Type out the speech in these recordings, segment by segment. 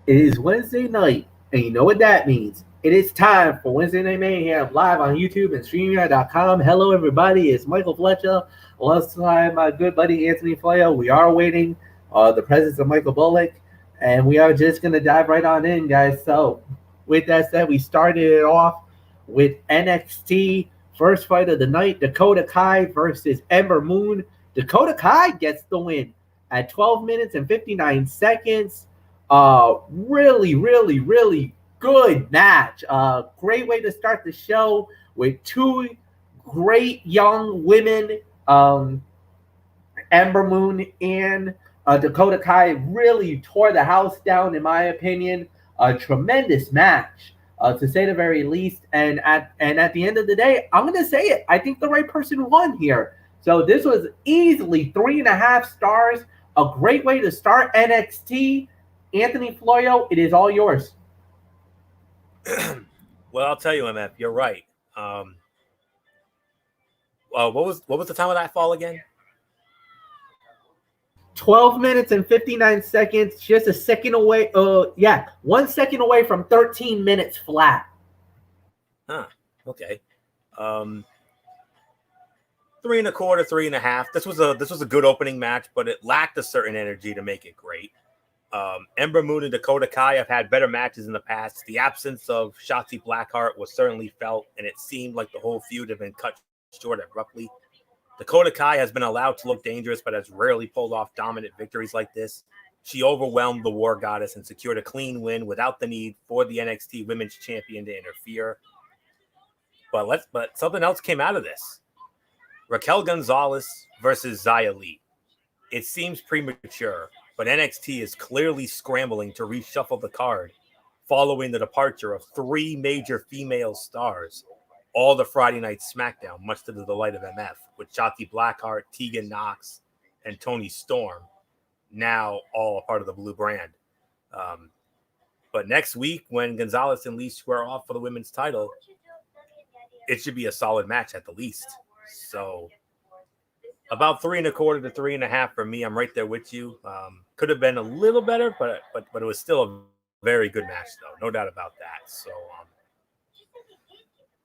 It is Wednesday night, and you know what that means. It is time for Wednesday Night Mayhem live on YouTube and StreamYard.com. Hello, everybody. It's Michael Fletcher alongside my good buddy Anthony Fleo. We are waiting the presence of Michael Bullock, and we are just going to dive right on in, guys. So, with that said, we started it off with NXT first fight of the night, Dakota Kai versus Ember Moon. Dakota Kai gets the win at 12 minutes and 59 seconds. Really good match. Great way to start the show with two great young women. Ember Moon and Dakota Kai really tore the house down, in my opinion. A tremendous match, to say the very least. And at the end of the day, I'm gonna say it. I think the right person won here. So this was easily 3.5 stars. A great way to start NXT. Anthony Florio, it is all yours. Well, I'll tell you, MF, you're right. What was the time of that fall again? 12 minutes and 59 seconds, just a second away. 1 second away from 13 minutes flat. Huh. Okay. 3.25, 3.5. This was a good opening match, but it lacked a certain energy to make it great. Ember Moon and Dakota Kai have had better matches in the past. The absence of Shotzi Blackheart was certainly felt, and it seemed like the whole feud had been cut short abruptly. Dakota Kai has been allowed to look dangerous, but has rarely pulled off dominant victories like this. She overwhelmed the War Goddess and secured a clean win without the need for the NXT Women's Champion to interfere. But something else came out of this. Raquel Gonzalez versus Xia Li. It seems premature, but NXT is clearly scrambling to reshuffle the card following the departure of 3 major female stars, all the Friday Night SmackDown, much to the delight of MF, with Shotzi Blackheart, Tegan Knox, and Toni Storm, now all a part of the Blue brand. But next week, when Gonzalez and Lee square off for the women's title, it should be a solid match at the least. So about 3.25 to 3.5 for me. I'm right there with you. Could have been a little better, but it was still a very good match, though. No doubt about that.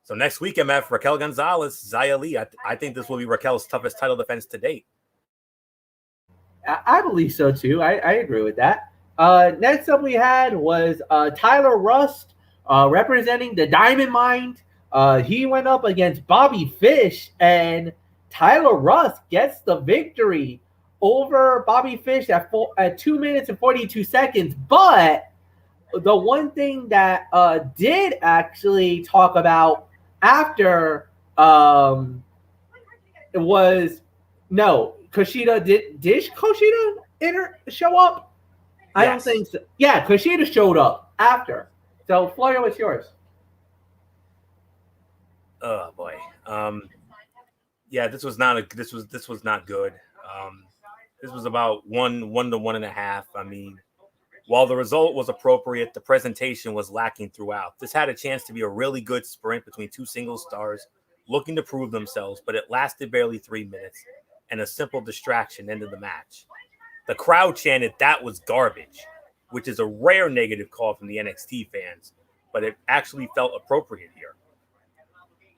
So next week, MF, Raquel Gonzalez, Xia Li. I think this will be Raquel's toughest title defense to date. I believe so, too. I agree with that. Next up we had was Tyler Rust representing the Diamond Mine. He went up against Bobby Fish, and Tyler Rust gets the victory over Bobby Fish at 2 minutes and 42 seconds. But the one thing that did actually talk about after it was Kushida. Did Kushida show up? Yes. I don't think so. Yeah, Kushida showed up after. So Florio, what's yours? Oh boy. This was not this was not good. This was about 1 to 1.5. I mean, while the result was appropriate, the presentation was lacking throughout. This had a chance to be a really good sprint between 2 single stars looking to prove themselves, but it lasted barely 3 minutes, and a simple distraction ended the match. The crowd chanted that was garbage, which is a rare negative call from the NXT fans, but it actually felt appropriate here.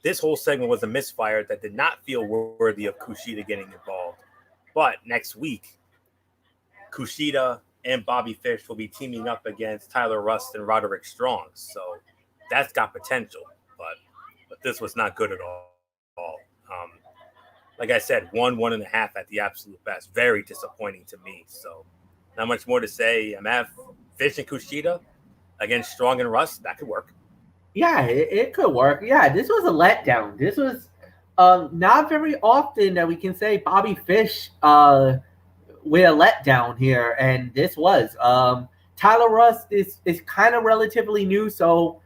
This whole segment was a misfire that did not feel worthy of Kushida getting involved. But next week, Kushida and Bobby Fish will be teaming up against Tyler Rust and Roderick Strong. So that's got potential, but this was not good at all. Like I said, 1.5 at the absolute best. Very disappointing to me. So not much more to say. MF, Fish and Kushida against Strong and Rust, that could work. Yeah, it could work. Yeah, this was a letdown. This was not very often that we can say Bobby Fish with a letdown here, and this was. Tyler Rust is kind of relatively new, so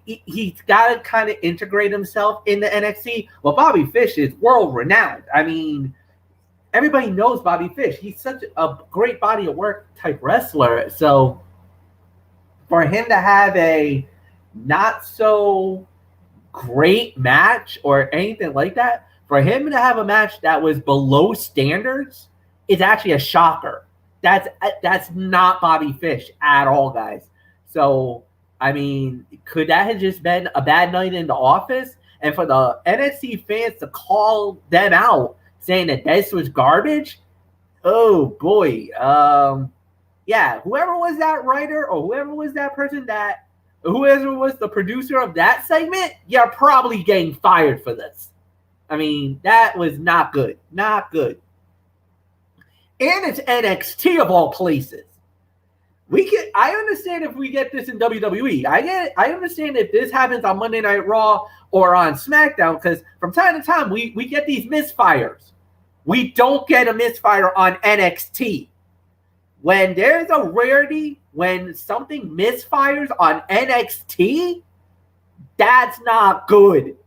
he's got to kind of integrate himself in the NXT. Well, Bobby Fish is world renowned. I mean, everybody knows Bobby Fish. He's such a great body of work type wrestler. So for him to have a not so great match or anything like that, for him to have a match that was below standards is actually a shocker. That's not Bobby Fish at all, guys. So I mean, could that have just been a bad night in the office? And for the NXT fans to call them out saying that this was garbage, oh boy. Yeah, whoever was that writer or whoever was that person that whoever was the producer of that segment, you're probably getting fired for this. I mean, that was not good. Not good. And it's NXT of all places. I understand if we get this in WWE. I understand if this happens on Monday Night Raw or on SmackDown, because from time to time we get these misfires. We don't get a misfire on NXT. When there's a rarity, when something misfires on NXT, that's not good.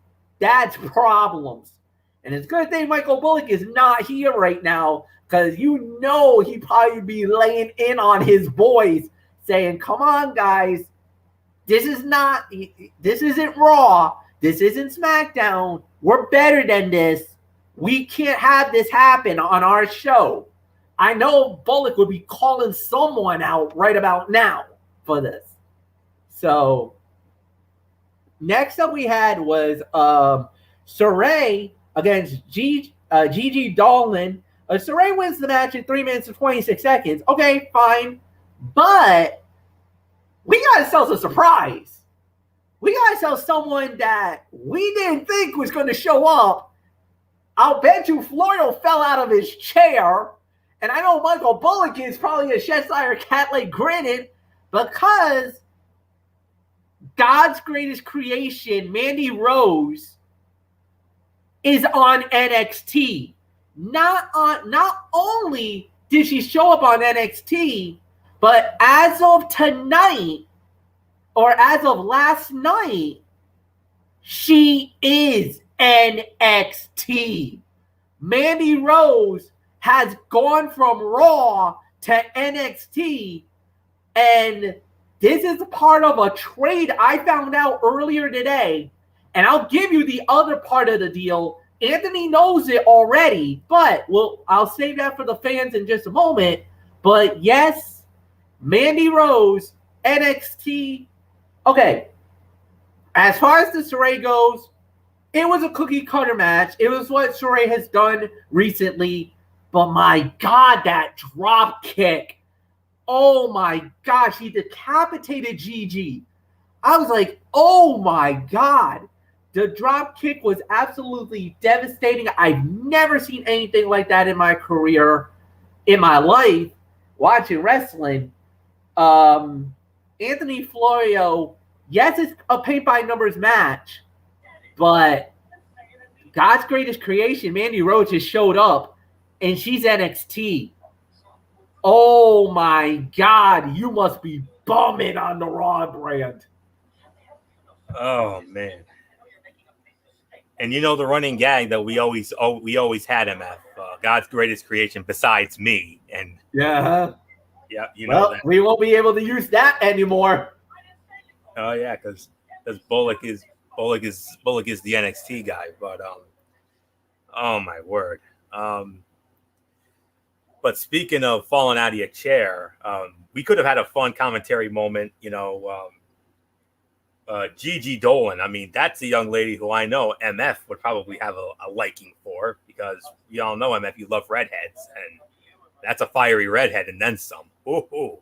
That's problems. And it's a good thing Michael Bullock is not here right now, because you know he'd probably be laying in on his boys saying, come on, guys, this isn't Raw. This isn't SmackDown. We're better than this. We can't have this happen on our show. I know Bullock would be calling someone out right about now for this. So next up we had was Saray against Gigi Dolan. Saray wins the match in 3 minutes and 26 seconds. Okay, fine. But we got ourselves a surprise. We got ourselves someone that we didn't think was going to show up. I'll bet you Florio fell out of his chair. And I know Michael Bullock is probably a Cheshire cat like grinning because God's greatest creation, Mandy Rose, is on NXT. Not only did she show up on NXT, but as of tonight, or as of last night, she is NXT. Mandy Rose has gone from Raw to NXT, and this is part of a trade I found out earlier today, and I'll give you the other part of the deal. Anthony knows it already, but I'll save that for the fans in just a moment. But yes, Mandy Rose, NXT. Okay, as far as the Saray goes, it was a cookie cutter match. It was what Saray has done recently. But my God, that drop kick. Oh my gosh, he decapitated Gigi. I was like, oh my God. The drop kick was absolutely devastating. I've never seen anything like that in my career, in my life, watching wrestling. Anthony Florio, yes, it's a paint-by-numbers match, but God's greatest creation, Mandy Rose, just showed up, and she's NXT. Oh my God, you must be bumming on the Raw brand. Oh man. And you know the running gag that we always had him at God's greatest creation besides me. And yeah, you know that. We won't be able to use that anymore. Oh yeah, because Bullock is the NXT guy. But oh my word. But speaking of falling out of your chair, we could have had a fun commentary moment. You know, Gigi Dolan. I mean, that's a young lady who I know MF would probably have a liking for, because you all know MF, you love redheads, and that's a fiery redhead and then some. Ooh.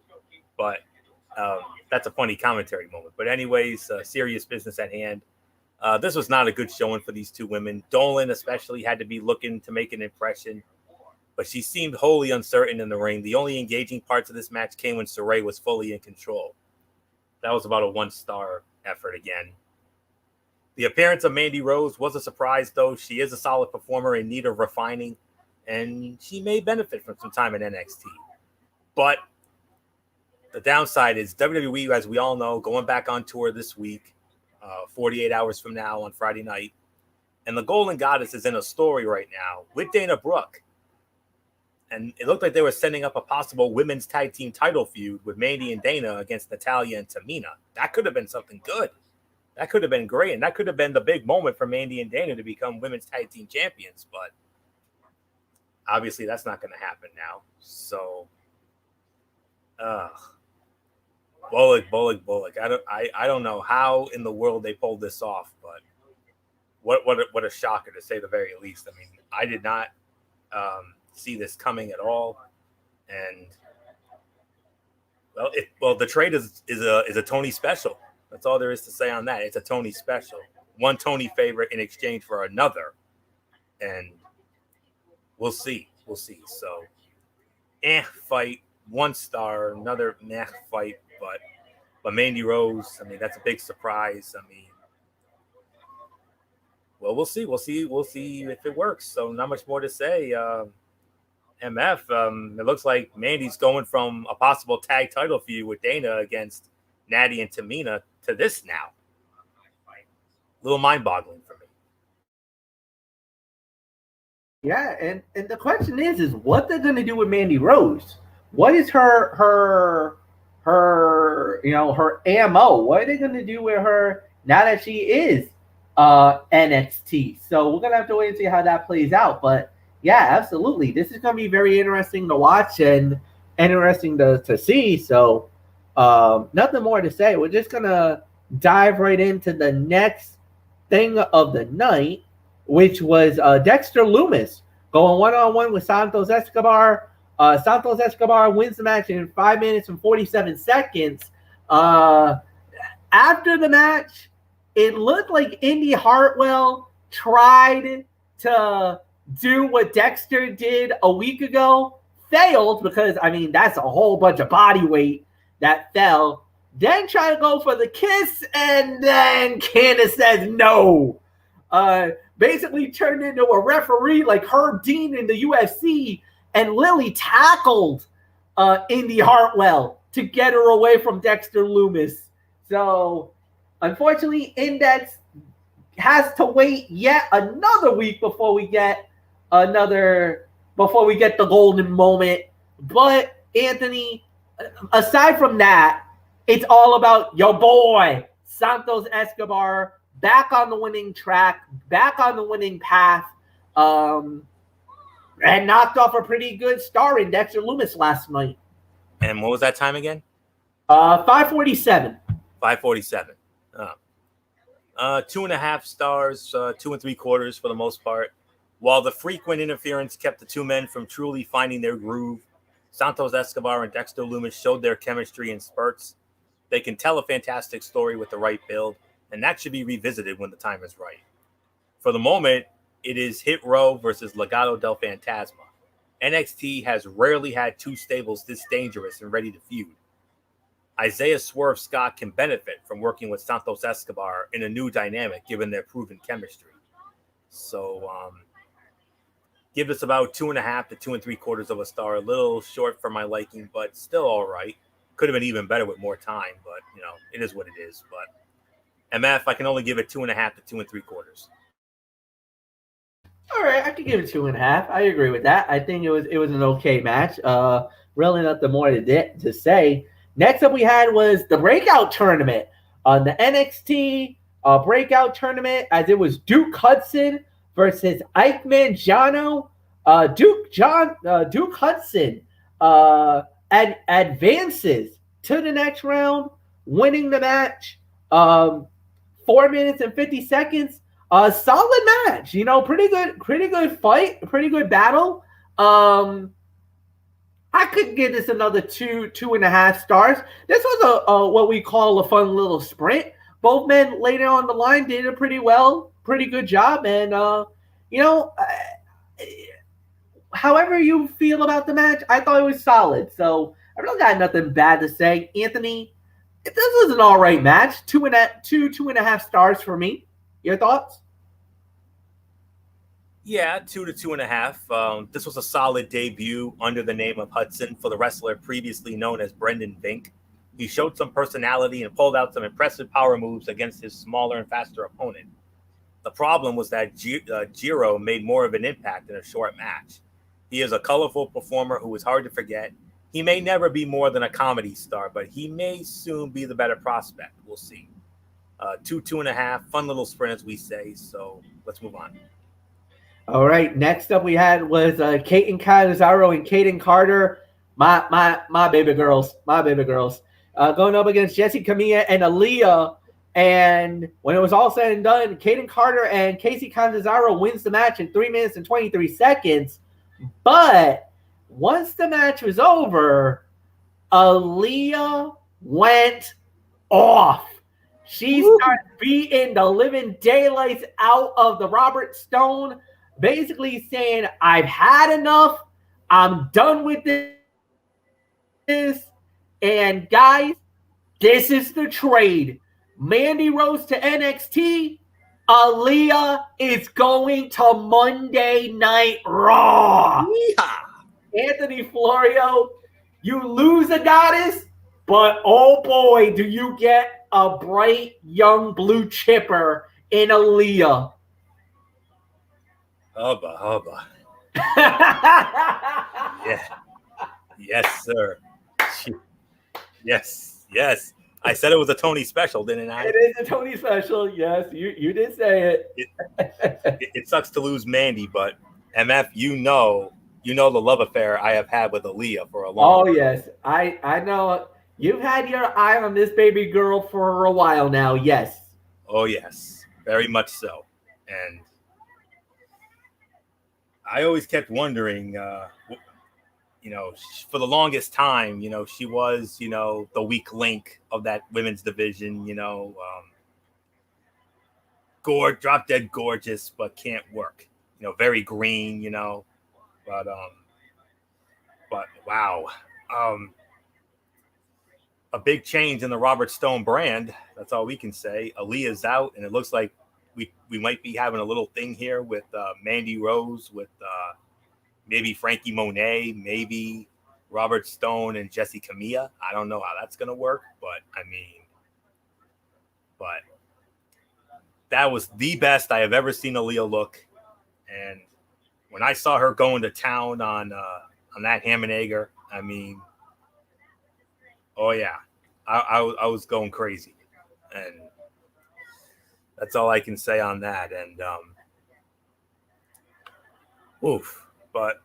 But that's a funny commentary moment. But anyways, serious business at hand. This was not a good showing for these two women. Dolan especially had to be looking to make an impression, but she seemed wholly uncertain in the ring. The only engaging parts of this match came when Saray was fully in control. That was about a 1-star effort again. The appearance of Mandy Rose was a surprise, though. She is a solid performer in need of refining, and she may benefit from some time in NXT. But the downside is WWE, as we all know, going back on tour this week, 48 hours from now on Friday night. And the Golden Goddess is in a story right now with Dana Brooke. And it looked like they were setting up a possible women's tag team title feud with Mandy and Dana against Natalya and Tamina. That could have been something good. That could have been great. And that could have been the big moment for Mandy and Dana to become women's tag team champions. But obviously that's not going to happen now. So Uh, Bullock. I don't know how in the world they pulled this off, but what a shocker to say the very least. I mean, I did not see this coming at all, and the trade is a Tony special. That's all there is to say on that. It's a Tony special. One Tony favorite in exchange for another, and we'll see. We'll see. So, fight, 1 star, another fight, but Mandy Rose. I mean, that's a big surprise. I mean, well, we'll see. We'll see if it works. So, not much more to say. MF. It looks like Mandy's going from a possible tag title feud with Dana against Natty and Tamina to this now. A little mind-boggling for me. Yeah, and the question is what they're going to do with Mandy Rose. What is her her ammo? What are they going to do with her now that she is NXT? So we're going to have to wait and see how that plays out. But yeah, absolutely. This is going to be very interesting to watch and interesting to see. So nothing more to say. We're just going to dive right into the next thing of the night, which was Dexter Lumis going one-on-one with Santos Escobar. Santos Escobar wins the match in 5 minutes and 47 seconds. After the match, it looked like Indy Hartwell tried to do what Dexter did a week ago, failed because, I mean, that's a whole bunch of body weight that fell. Then try to go for the kiss, and then Candice says no. Basically turned into a referee like Herb Dean in the UFC, and Lily tackled Indy Hartwell to get her away from Dexter Lumis. So, unfortunately, Index has to wait yet another week before we get the golden moment. But, Anthony, aside from that, it's all about your boy, Santos Escobar, back on the winning track, back on the winning path, and knocked off a pretty good star in Dexter Lumis last night. And what was that time again? 5:47. 5:47. 2.5 stars, 2 3/4 for the most part. While the frequent interference kept the two men from truly finding their groove, Santos Escobar and Dexter Lumis showed their chemistry in spurts. They can tell a fantastic story with the right build, and that should be revisited when the time is right. For the moment, it is Hit Row versus Legado del Fantasma. NXT has rarely had two stables this dangerous and ready to feud. Isaiah Swerve Scott can benefit from working with Santos Escobar in a new dynamic given their proven chemistry. So, give us about 2.5 to 2 3/4 of a star. A little short for my liking, but still all right. Could have been even better with more time, but it is what it is. But MF, I can only give it 2.5 to 2 3/4. All right, I could give it 2.5. I agree with that. I think it was an okay match. Really nothing more to say. Next up, we had was the breakout tournament on the NXT breakout tournament, as it was Duke Hudson versus Ike Mangiano. Duke Hudson advances to the next round, winning the match. 4 minutes and 50 seconds. Solid match, pretty good fight, pretty good battle. I could give this another 2.5 stars. This was a what we call a fun little sprint. Both men later on the line did it pretty well, pretty good job, and however you feel about the match, I thought it was solid. So I really got nothing bad to say. Anthony, this was an all right match. 2.5 stars for me. Your thoughts? Yeah, 2 to 2.5. This was a solid debut under the name of Hudson for the wrestler previously known as Brendan Vink. He showed some personality and pulled out some impressive power moves against his smaller and faster opponent. The problem was that Jiro made more of an impact in a short match. He is a colorful performer who is hard to forget. He may never be more than a comedy star, but he may soon be the better prospect. We'll see. 2.5, fun little sprint, as we say. So let's move on. All right. Next up, we had was Katen Catanzaro and Kaden Carter My baby girls, going up against Jessie Camilla and Aaliyah. And when it was all said and done, Kaden Carter and Casey Catanzaro wins the match in 3 minutes and 23 seconds. But once the match was over, Aaliyah went off. She started beating the living daylights out of the Robert Stone, basically saying, I've had enough. I'm done with this. And guys, this is the trade. Mandy Rose to NXT. Aaliyah is going to Monday Night Raw. Yeehaw. Anthony Florio, you lose a goddess, but oh boy, do you get a bright young blue chipper in Aaliyah. Hubba. Yeah. Yes, sir. Yes. I said it was a Tony special, didn't I? It is a Tony special. Yes, you did say it. It sucks to lose Mandy, but MF, you know the love affair I have had with Aaliyah for a long time. Yes. I know you've had your eye on this baby girl for a while now. Yes. Oh, yes. Very much so. And I always kept wondering, for the longest time, she was, the weak link of that women's division, drop dead gorgeous, but can't work, very green, but wow. A big change in the Robert Stone brand. That's all we can say. Aaliyah's out, and it looks like we might be having a little thing here with Mandy Rose, with maybe Frankie Monet, maybe Robert Stone and Jessie Camilla. I don't know how that's going to work, but that was the best I have ever seen Aaliyah look. And when I saw her going to town on that ham and egger, oh yeah, I was going crazy. And that's all I can say on that. And but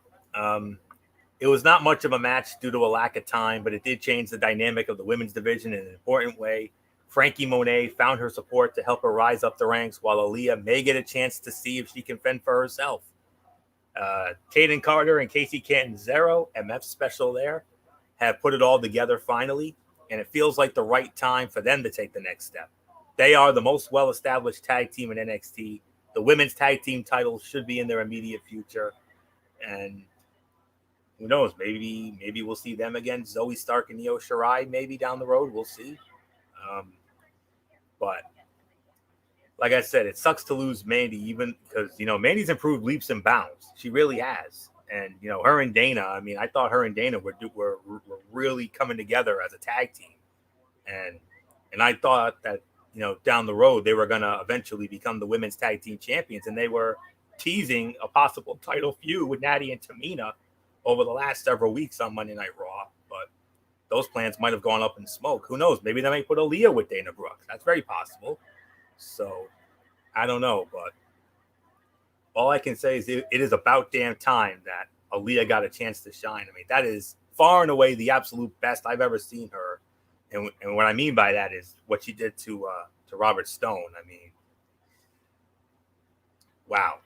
it was not much of a match due to a lack of time, but it did change the dynamic of the women's division in an important way. Frankie Monet found her support to help her rise up the ranks, while Aaliyah may get a chance to see if she can fend for herself. Kaden Carter and Casey Catanzaro, MF special there, have put it all together finally, and it feels like the right time for them to take the next step. They are the most well-established tag team in NXT. The women's tag team titles should be in their immediate future. And who knows, maybe we'll see them against Zoe Stark and Io Shirai maybe down the road. We'll see. But like I said, it sucks to lose Mandy, even because, Mandy's improved leaps and bounds. She really has. And, her and Dana, I thought her and Dana were really coming together as a tag team. And I thought that, down the road, they were going to eventually become the women's tag team champions. And they were teasing a possible title feud with Natty and Tamina over the last several weeks on Monday Night Raw. But those plans might have gone up in smoke. Who knows? Maybe they might put Aaliyah with Dana Brooke. That's very possible. So I don't know. But all I can say is it is about damn time that Aaliyah got a chance to shine. That is far and away the absolute best I've ever seen her. And what I mean by that is what she did to Robert Stone. Wow.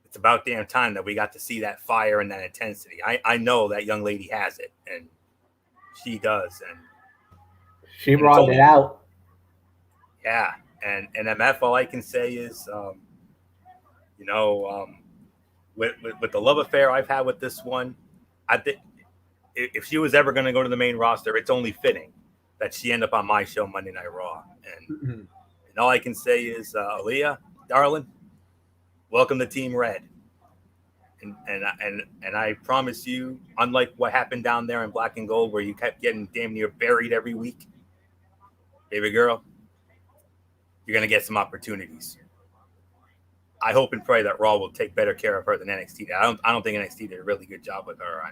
It's about damn time that we got to see that fire and that intensity. I know that young lady has it, and she does. And she brought it out. Yeah. And MF, all I can say is, with the love affair I've had with this one, I think if she was ever going to go to the main roster, it's only fitting that she end up on my show, Monday Night Raw. And all I can say is, Aaliyah, darling, welcome to Team Red. And I promise you, unlike what happened down there in Black and Gold, where you kept getting damn near buried every week, baby girl, you're going to get some opportunities. I hope and pray that Raw will take better care of her than NXT did. I don't think NXT did a really good job with her.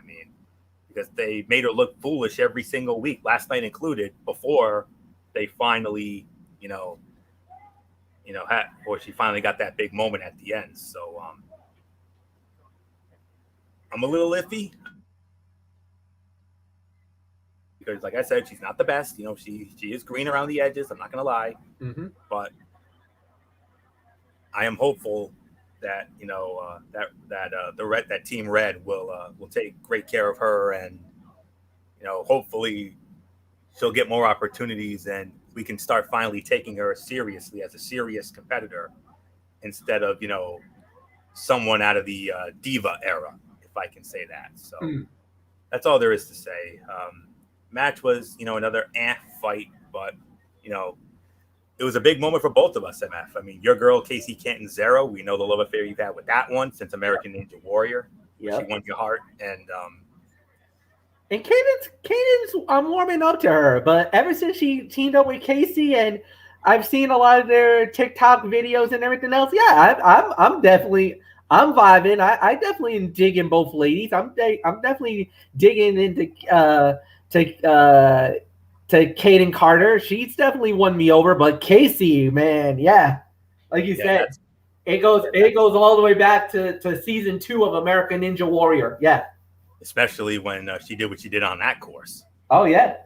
Because they made her look foolish every single week, last night included, before they finally, or she finally got that big moment at the end. So I'm a little iffy. because, like I said, she's not the best. You know, she is green around the edges. I'm not gonna lie, but I am hopeful that that Team Red will take great care of her, and hopefully she'll get more opportunities, and we can start finally taking her seriously as a serious competitor instead of someone out of the diva era, if I can say that. So that's all there is to say. Match was another fight, but it was a big moment for both of us, MF. I mean, your girl, Casey Canton-Zero, we know the love affair you've had with that one since American Ninja Warrior. Yep. She won your heart. And Cadence, I'm warming up to her. But ever since she teamed up with Casey, and I've seen a lot of their TikTok videos and everything else, yeah, I'm definitely vibing. I definitely am digging both ladies. I'm definitely digging into to Kaden Carter. She's definitely won me over, but Casey, man, yeah, like you said, it goes all the way back to season 2 of American Ninja Warrior. Yeah, especially when she did what she did on that course. Oh yeah,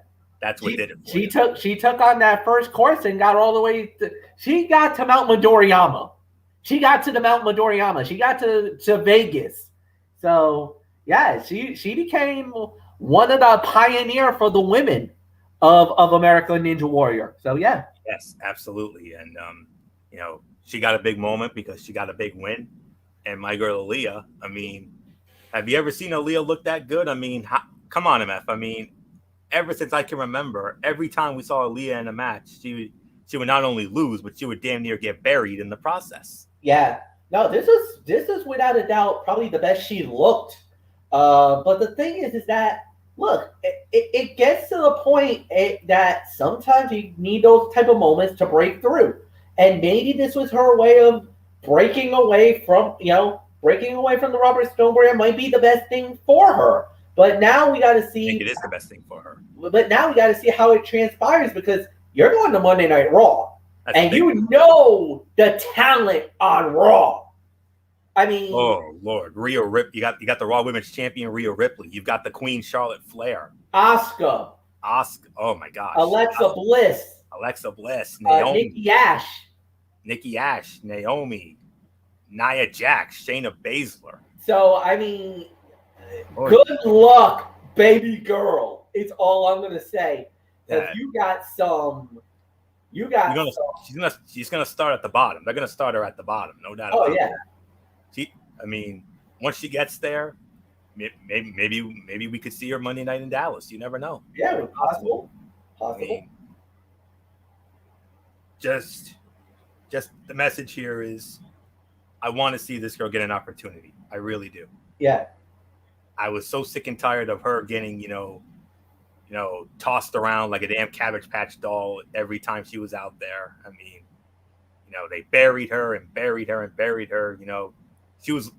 that's what did it. She took on that first course and got all the way. She got to Mount Midoriyama. She got to the Mount Midoriyama. She got to Vegas. So yeah, she became one of the pioneer for the women of American Ninja Warrior. So yeah. Yes, absolutely. And she got a big moment because she got a big win. And my girl Aaliyah, I mean, have you ever seen Aaliyah look that good? I mean, come on, MF. I mean, ever since I can remember, every time we saw Aaliyah in a match, she would not only lose, but she would damn near get buried in the process. Yeah. No, this is without a doubt probably the best she looked. But the thing is that look, it gets to the point that sometimes you need those type of moments to break through. And maybe this was her way of breaking away from the Robert Stone Warrior might be the best thing for her. But now we got to see. I think it is the best thing for her. But now we got to see how it transpires because you're going to Monday Night Raw. And you know the talent on Raw. I mean, oh Lord, Rhea Ripley. You got the Raw Women's Champion Rhea Ripley. You've got the Queen Charlotte Flair. Asuka. Oh my gosh. Alexa Bliss. Naomi. Nikki Ash. Naomi. Nia Jax. Shayna Baszler. So I mean, good luck, baby girl. It's all I'm gonna say. Because She's gonna start at the bottom. They're gonna start her at the bottom, no doubt. Oh yeah. I mean, once she gets there, maybe we could see her Monday night in Dallas. You never know. Yeah, possible. I mean, just the message here is, I want to see this girl get an opportunity. I really do. Yeah. I was so sick and tired of her getting, tossed around like a damn Cabbage Patch doll every time she was out there. I mean, they buried her. She was,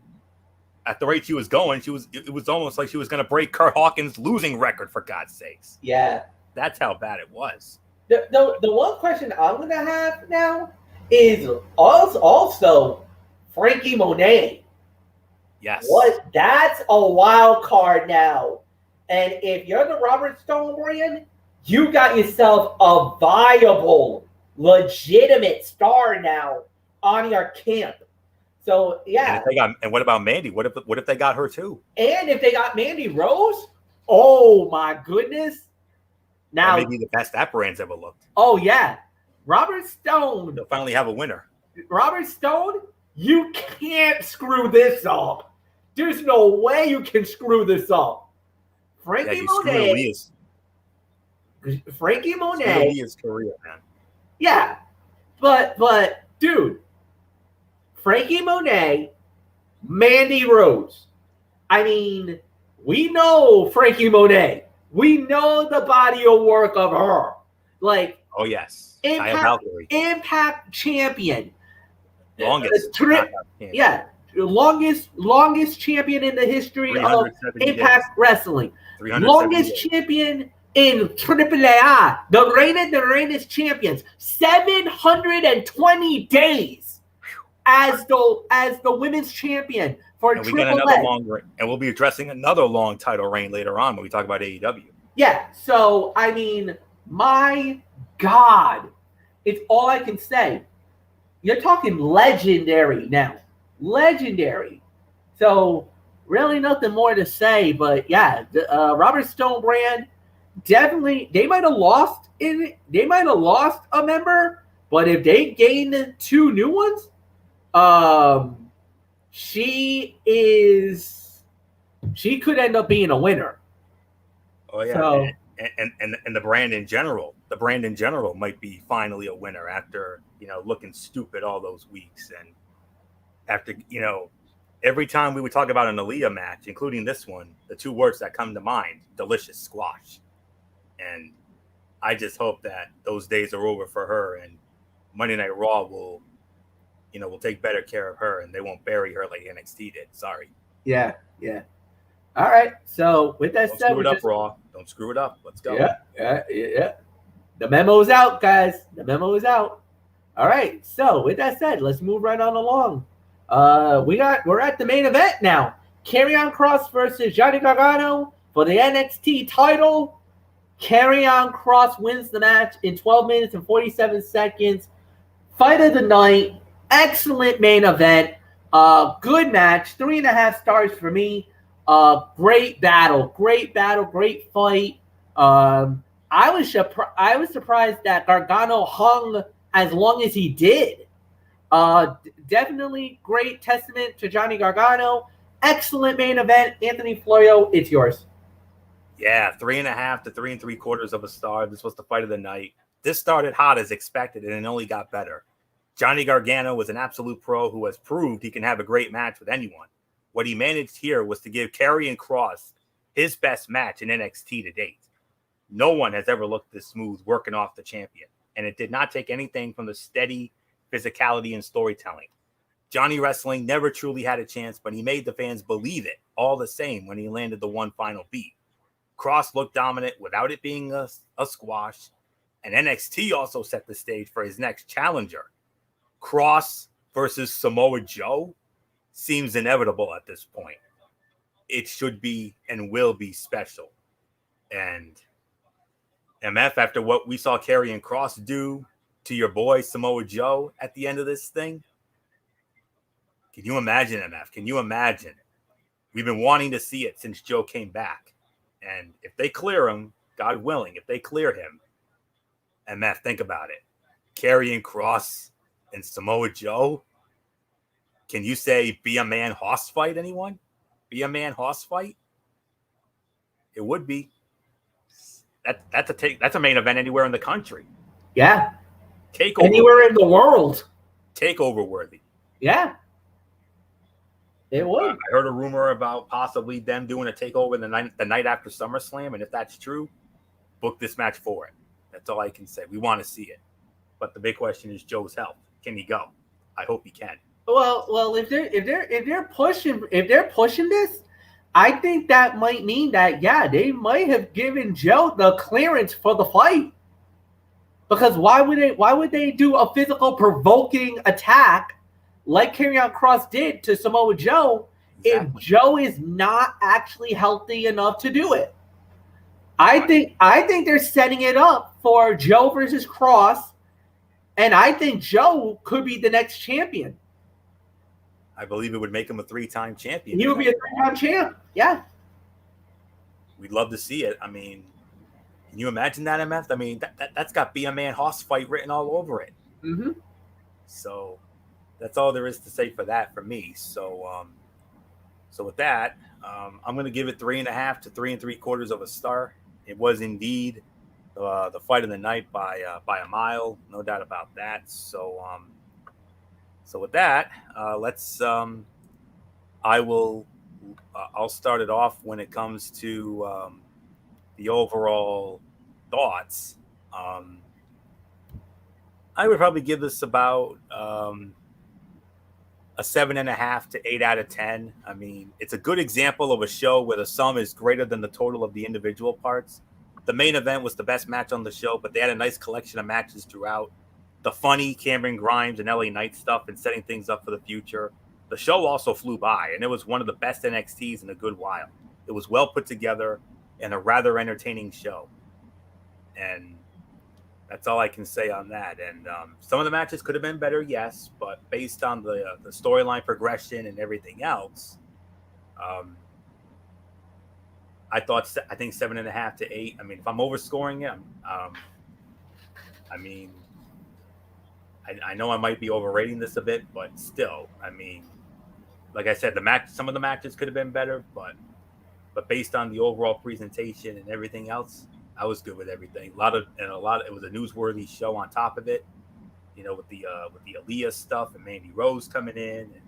at the rate she was going, it was almost like she was going to break Kurt Hawkins' losing record, for God's sakes. Yeah. That's how bad it was. The one question I'm going to have now is also Frankie Monet. Yes. That's a wild card now. And if you're the Robert Stone brand, you got yourself a viable, legitimate star now on your camp. So yeah. And what about Mandy? What if they got her too? And if they got Mandy Rose, oh my goodness! Now that may be the best that brand's ever looked. Oh yeah, Robert Stone. They'll finally have a winner. Robert Stone, you can't screw this up. There's no way you can screw this up. Frankie Monet. Frankie Monet. His career, man. Yeah, but dude. Frankie Monet, Mandy Rose. I mean, we know Frankie Monet. We know the body of work of her. Like, oh yes, Impact champion, longest champion in the history of Impact Wrestling. Longest champion in AAA. The reigning champions. 720 days. As the women's champion for and Triple A. And we'll be addressing another long title reign later on when we talk about AEW. Yeah. So I mean, my God, it's all I can say. You're talking legendary now, legendary. So really nothing more to say. But yeah, Robert Stone brand definitely they might have lost a member, but if they gained two new ones, um, she is she could end up being a winner. Oh yeah, So and the brand in general might be finally a winner after looking stupid all those weeks, and after every time we would talk about an Aaliyah match, including this one, the two words that come to mind: delicious squash. And I just hope that those days are over for her, and Monday Night Raw will take better care of her, and they won't bury her like NXT did. Sorry. yeah, yeah. All right. So with that Don't said, screw we it up, just Raw. Don't screw it up. Let's go. yeah. The memo is out, guys. The memo is out. All right. So with that said, let's move right on along. We're at the main event now. Karrion Kross versus Johnny Gargano for the NXT title. Karrion Kross wins the match in 12 minutes and 47 seconds. Fight of the night. Excellent main event. Good match. 3.5 stars for me. Great battle. Great fight. I was surprised that Gargano hung as long as he did. Definitely great testament to Johnny Gargano. Excellent main event. Anthony Florio, it's yours. Yeah, 3.5 to 3 3/4 of a star. This was the fight of the night. This started hot as expected, and it only got better. Johnny Gargano was an absolute pro who has proved he can have a great match with anyone. What he managed here was to give Karrion Kross his best match in NXT to date. No one has ever looked this smooth working off the champion, and it did not take anything from the steady physicality and storytelling. Johnny Wrestling never truly had a chance, but he made the fans believe it all the same when he landed the one final beat. Kross looked dominant without it being a squash, and NXT also set the stage for his next challenger. Kross versus Samoa Joe seems inevitable at this point. It should be and will be special. And MF, after what we saw Karrion Kross do to your boy Samoa Joe at the end of this thing, can you imagine, MF? Can you imagine? We've been wanting to see it since Joe came back. And if they clear him, God willing, if they clear him, MF, think about it. Karrion Kross and Samoa Joe. Can you say be a man hoss fight, anyone? Be a man hoss fight? It would be. That's a main event anywhere in the country. Yeah. Takeover. Anywhere in the world. Takeover worthy. Yeah. It would. I heard a rumor about possibly them doing a takeover the night after SummerSlam, and if that's true, book this match for it. That's all I can say. We want to see it, but the big question is Joe's health. Can he go? I hope he can. Well, if they're pushing this, I think that might mean that they might have given Joe the clearance for the fight. Because why would they do a physical provoking attack like Karrion Kross did to Samoa Joe if Joe is not actually healthy enough to do it? I think they're setting it up for Joe versus Kross, and I think Joe could be the next champion. I believe it would make him a 3-time champion. He would be a 3-time champ. Yeah. We'd love to see it. I mean, can you imagine that, MF? I mean, that's got Be a Man Hoss fight written all over it. Mm-hmm. So that's all there is to say for that for me. So with that, I'm going to give it 3.5 to 3 3/4 of a star. It was indeed the fight of the night by a mile, no doubt about that. So with that, I'll start it off when it comes to the overall thoughts. I would probably give this about a 7.5 to 8 out of 10. I mean, it's a good example of a show where the sum is greater than the total of the individual parts. The main event was the best match on the show, but they had a nice collection of matches throughout. The funny Cameron Grimes and LA Knight stuff and setting things up for the future. The show also flew by, and it was one of the best NXTs in a good while. It was well put together. and a rather entertaining show. And that's all I can say on that. And some of the matches could have been better, yes, but based on the storyline progression and everything else, um, I think 7.5 to 8. I mean, if I'm overscoring it, I mean, I know I might be overrating this a bit, but still, I mean, like I said, some of the matches could have been better, but based on the overall presentation and everything else, I was good with everything. It was a newsworthy show on top of it, with the Aaliyah stuff and Mandy Rose coming in and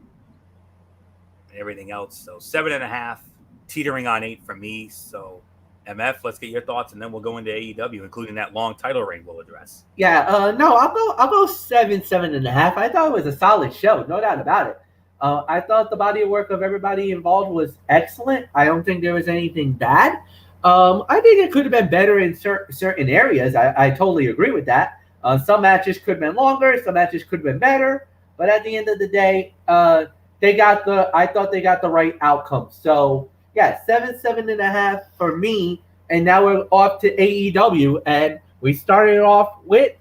everything else. So 7.5, teetering on 8 for me. So MF, let's get your thoughts, and then we'll go into AEW, including that long title reign we'll address. Yeah, no, I'll go 7.5. I thought it was a solid show, no doubt about it. I thought the body of work of everybody involved was excellent. I don't think there was anything bad. I think it could have been better in certain areas. I totally agree with that. Some matches could have been longer, some matches could have been better, but at the end of the day, I thought they got the right outcome. So yeah, 7.5 for me. And now we're off to AEW, and we started off with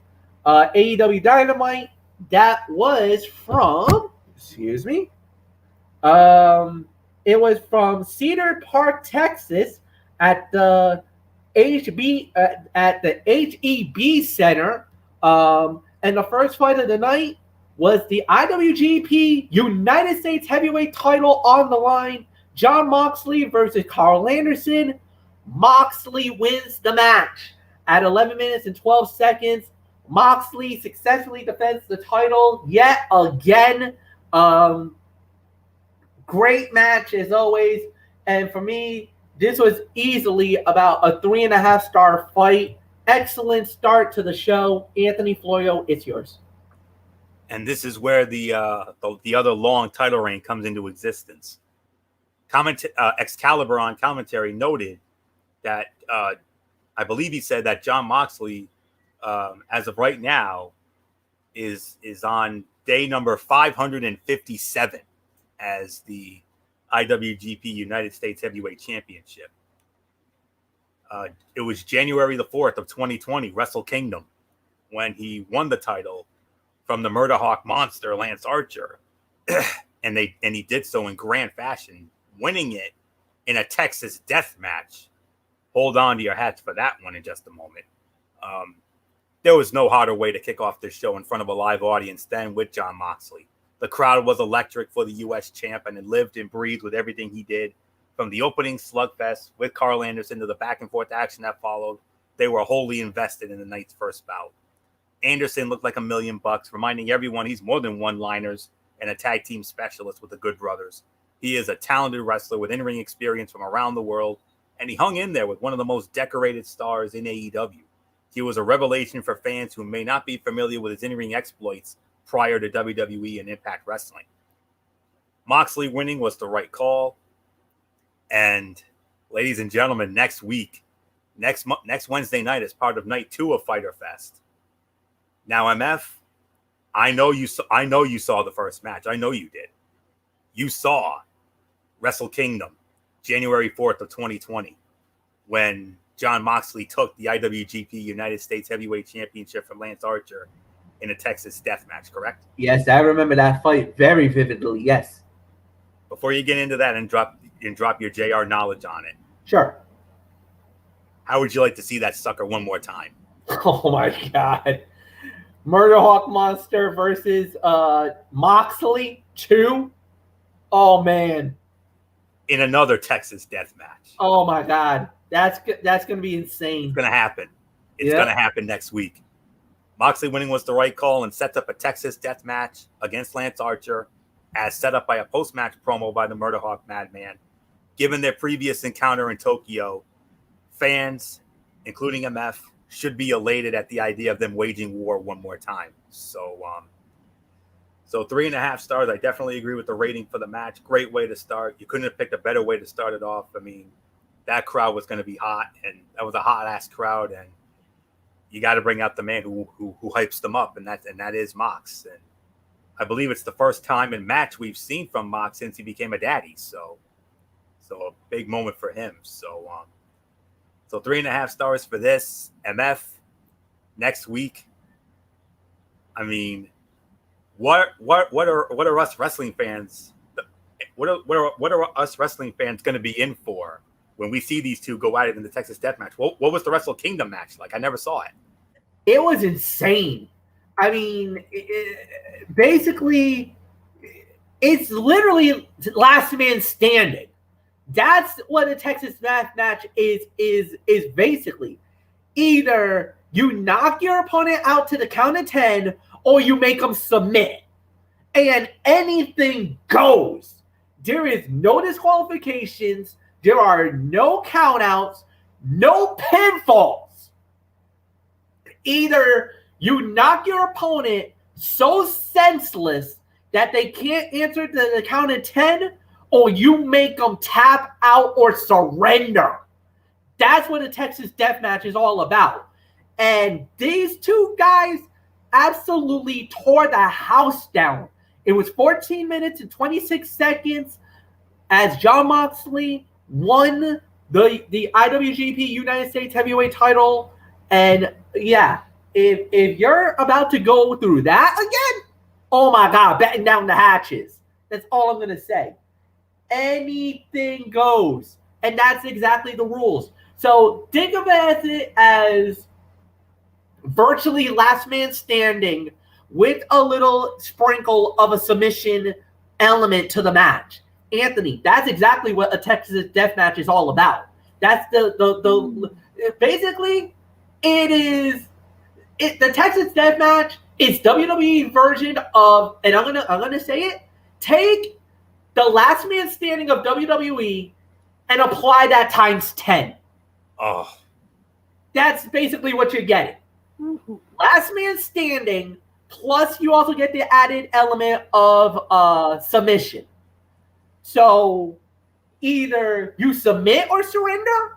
AEW Dynamite. That was from, excuse me, it was from Cedar Park, Texas, at the HEB Center. And the first fight of the night was the IWGP United States Heavyweight Title on the line. Jon Moxley versus Carl Anderson. Moxley wins the match at 11 minutes and 12 seconds. Moxley successfully defends the title yet again. Great match as always. And for me, this was easily about a 3.5-star fight. Excellent start to the show. Anthony Florio, it's yours. And this is where the other long title reign comes into existence. Excalibur on commentary noted that I believe he said that Jon Moxley, as of right now, is on day number 557 as the IWGP United States Heavyweight Championship. It was January the 4th of 2020, Wrestle Kingdom, when he won the title from the Murder Hawk Monster, Lance Archer, and he did so in grand fashion, winning it in a Texas death match. Hold on to your hats for that one in just a moment. There was no harder way to kick off this show in front of a live audience than with Jon Moxley. The crowd was electric for the U.S. champ, and it lived and breathed with everything he did. From the opening slugfest with Carl Anderson to the back-and-forth action that followed, they were wholly invested in the night's first bout. Anderson looked like $1 million, reminding everyone he's more than one-liners and a tag team specialist with the Good Brothers. He is a talented wrestler with in-ring experience from around the world, and he hung in there with one of the most decorated stars in AEW. He was a revelation for fans who may not be familiar with his in-ring exploits prior to WWE and Impact Wrestling. Moxley winning was the right call. And ladies and gentlemen, next Wednesday night is part of night 2 of Fyter Fest. Now, MF, I know you saw the first match. I know you did. You saw Wrestle Kingdom, January 4th of 2020, when Jon Moxley took the IWGP United States Heavyweight Championship from Lance Archer in a Texas death match, correct? Yes, I remember that fight very vividly, yes. Before you get into that and drop your JR knowledge on it. Sure. How would you like to see that sucker one more time? Oh my God. Murder Hawk Monster versus Moxley 2. Oh man. In another Texas death match. Oh my God. That's going to be insane. It's going to happen. It's going to happen next week. Moxley winning was the right call and sets up a Texas death match against Lance Archer, as set up by a post-match promo by the Murder Hawk Madman. Given their previous encounter in Tokyo, fans, including MF, should be elated at the idea of them waging war one more time. So 3.5 stars. I definitely agree with the rating for the match. Great way to start. You couldn't have picked a better way to start it off. I mean, that crowd was going to be hot, and that was a hot-ass crowd, and you got to bring out the man who hypes them up, and that is Mox. And I believe it's the first time in match we've seen from Mox since he became a daddy. So a big moment for him. So So 3.5 stars for this. MF next week. I mean, what are us wrestling fans? What are us wrestling fans going to be in for when we see these two go at it in the Texas Death Match? What was the Wrestle Kingdom match like? I never saw it. It was insane. I mean, basically, it's literally last man standing. That's what a Texas Death Match is basically. Either you knock your opponent out to the count of 10, or you make them submit. And anything goes. There is no disqualifications. There are no countouts, no pinfalls. Either you knock your opponent so senseless that they can't answer the count of 10, or you make them tap out or surrender. That's what a Texas Death Match is all about. And these two guys absolutely tore the house down. It was 14 minutes and 26 seconds as Jon Moxley won the IWGP United States Heavyweight title. And yeah, if you're about to go through that again, oh my God, batten down the hatches. That's all I'm going to say. Anything goes. And that's exactly the rules. So think of it as virtually last man standing with a little sprinkle of a submission element to the match. Anthony, that's exactly what a Texas Death Match is all about. That's the basically the Texas Death Match is WWE version of, and I'm gonna say it, take the last man standing of WWE and apply that times 10. Oh. That's basically what you're getting. Last man standing, plus you also get the added element of submission. So either you submit or surrender,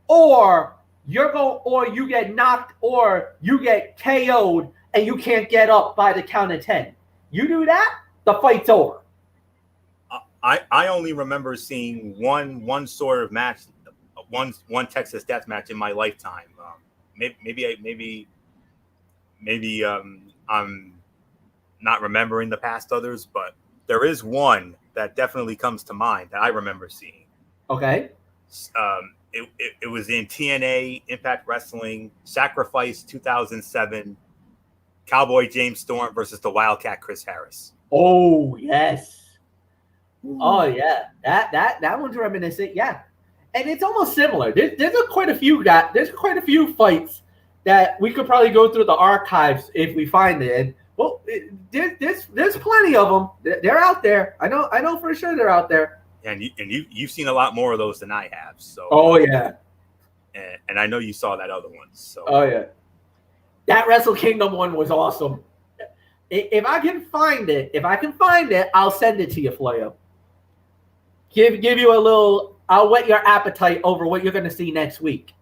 or you get knocked, or you get KO'd and you can't get up by the count of 10. You do that, the fight's over. I only remember seeing one sort of match, one Texas Death Match in my lifetime. Maybe I'm not remembering the past others, but there is one that definitely comes to mind that I remember seeing. Okay. It was in TNA Impact Wrestling Sacrifice 2007. Cowboy James Storm versus the Wildcat Chris Harris. Oh yes. Oh yeah, that one's reminiscent. Yeah, and it's almost similar. There's quite a few fights that we could probably go through the archives if we find it. And, well, there's plenty of them. They're out there. I know for sure they're out there. And you've seen a lot more of those than I have. So. Oh yeah. And I know you saw that other one. So. Oh yeah. That Wrestle Kingdom one was awesome. If I can find it, I'll send it to you, Floyo. Give you a little. I'll whet your appetite over what you're going to see next week.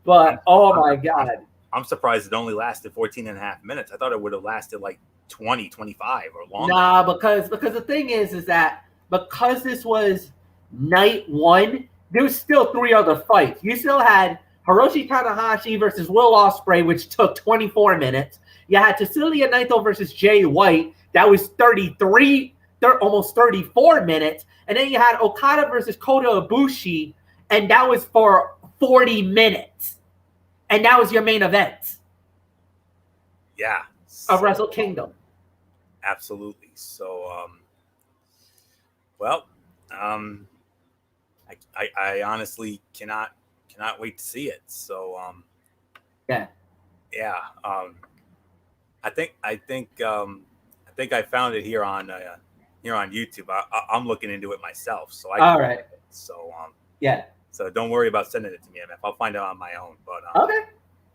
But oh my God, I'm surprised it only lasted 14 and a half minutes. I thought it would have lasted like 20, 25 or longer. Nah, because the thing is that because this was night one, there was still 3 other fights. You still had Hiroshi Tanahashi versus Will Ospreay, which took 24 minutes. You had Tetsuya Naito versus Jay White. That was almost 34 minutes. And then you had Okada versus Kota Ibushi, and that was for 40 minutes. And that was your main event. Yeah. Of Wrestle Kingdom. Absolutely. So, I honestly cannot wait to see it. So, yeah. I think I found it here on YouTube. I'm looking into it myself. So all right. So yeah. So don't worry about sending it to me, MF. I'll find it on my own. But okay.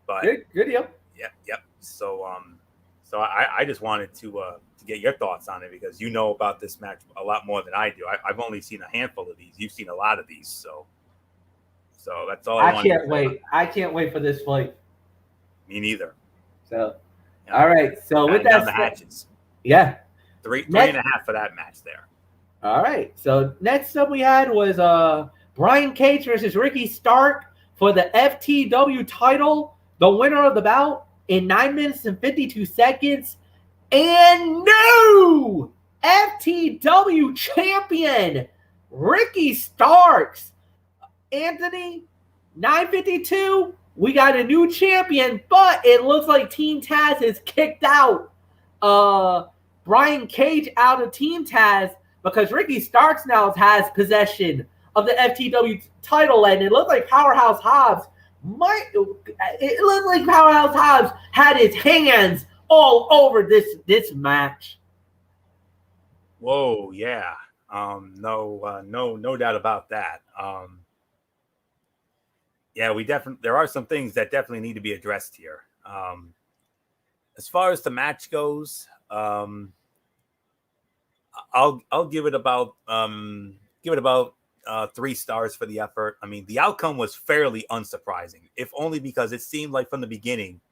But good deal. Yep. So I just wanted to get your thoughts on it because you know about this match a lot more than I do. I've only seen a handful of these. You've seen a lot of these, so that's all I can't wait. I can't wait for this fight. Me neither. So, all right. So with that, the hatches. Yeah. Three and a half for that match there. All right. So next up we had was Brian Cage versus Ricky Stark for the FTW title, the winner of the bout in 9 minutes and 52 seconds, and new FTW champion, Ricky Starks. Anthony, 9:52, we got a new champion, but it looks like Team Taz is kicked out. Brian Cage out of Team Taz because Ricky Starks now has possession of the FTW title, and it looked like Powerhouse Hobbs had his hands all over this match. Whoa, yeah. No doubt about that. Yeah, there are some things that definitely need to be addressed here. As far as the match goes, I'll give it about 3 stars for the effort. I mean, the outcome was fairly unsurprising, if only because it seemed like from the beginning,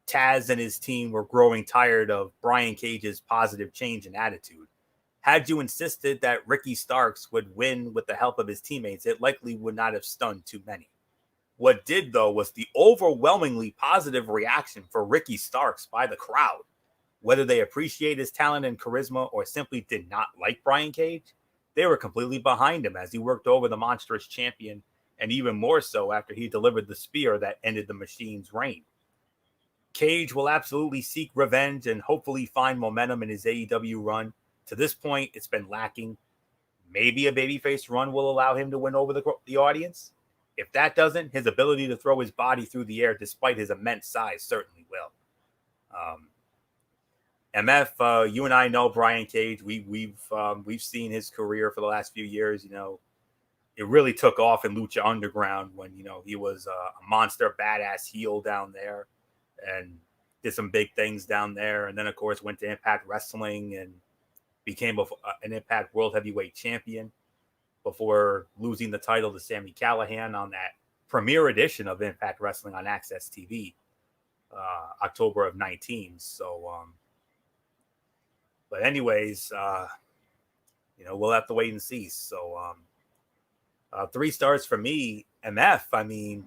Taz and his team were growing tired of Brian Cage's positive change in attitude. Had you insisted that Ricky Starks would win with the help of his teammates, it likely would not have stunned too many. What did, though, was the overwhelmingly positive reaction for Ricky Starks by the crowd. Whether they appreciate his talent and charisma or simply did not like Brian Cage, they were completely behind him as he worked over the monstrous champion, and even more so after he delivered the spear that ended the Machine's reign. Cage will absolutely seek revenge and hopefully find momentum in his AEW run. To this point, it's been lacking. Maybe a babyface run will allow him to win over the audience. If that doesn't, his ability to throw his body through the air despite his immense size certainly will. MF, you and I know Brian Cage. We've seen his career for the last few years. You know, it really took off in Lucha Underground when, you know, he was a monster badass heel down there and did some big things down there. And then, of course, went to Impact Wrestling and became an Impact World Heavyweight Champion before losing the title to Sami Callihan on that premiere edition of Impact Wrestling on Access TV, October of 19. So, but anyways, you know, we'll have to wait and see. So, 3 stars for me. MF, I mean,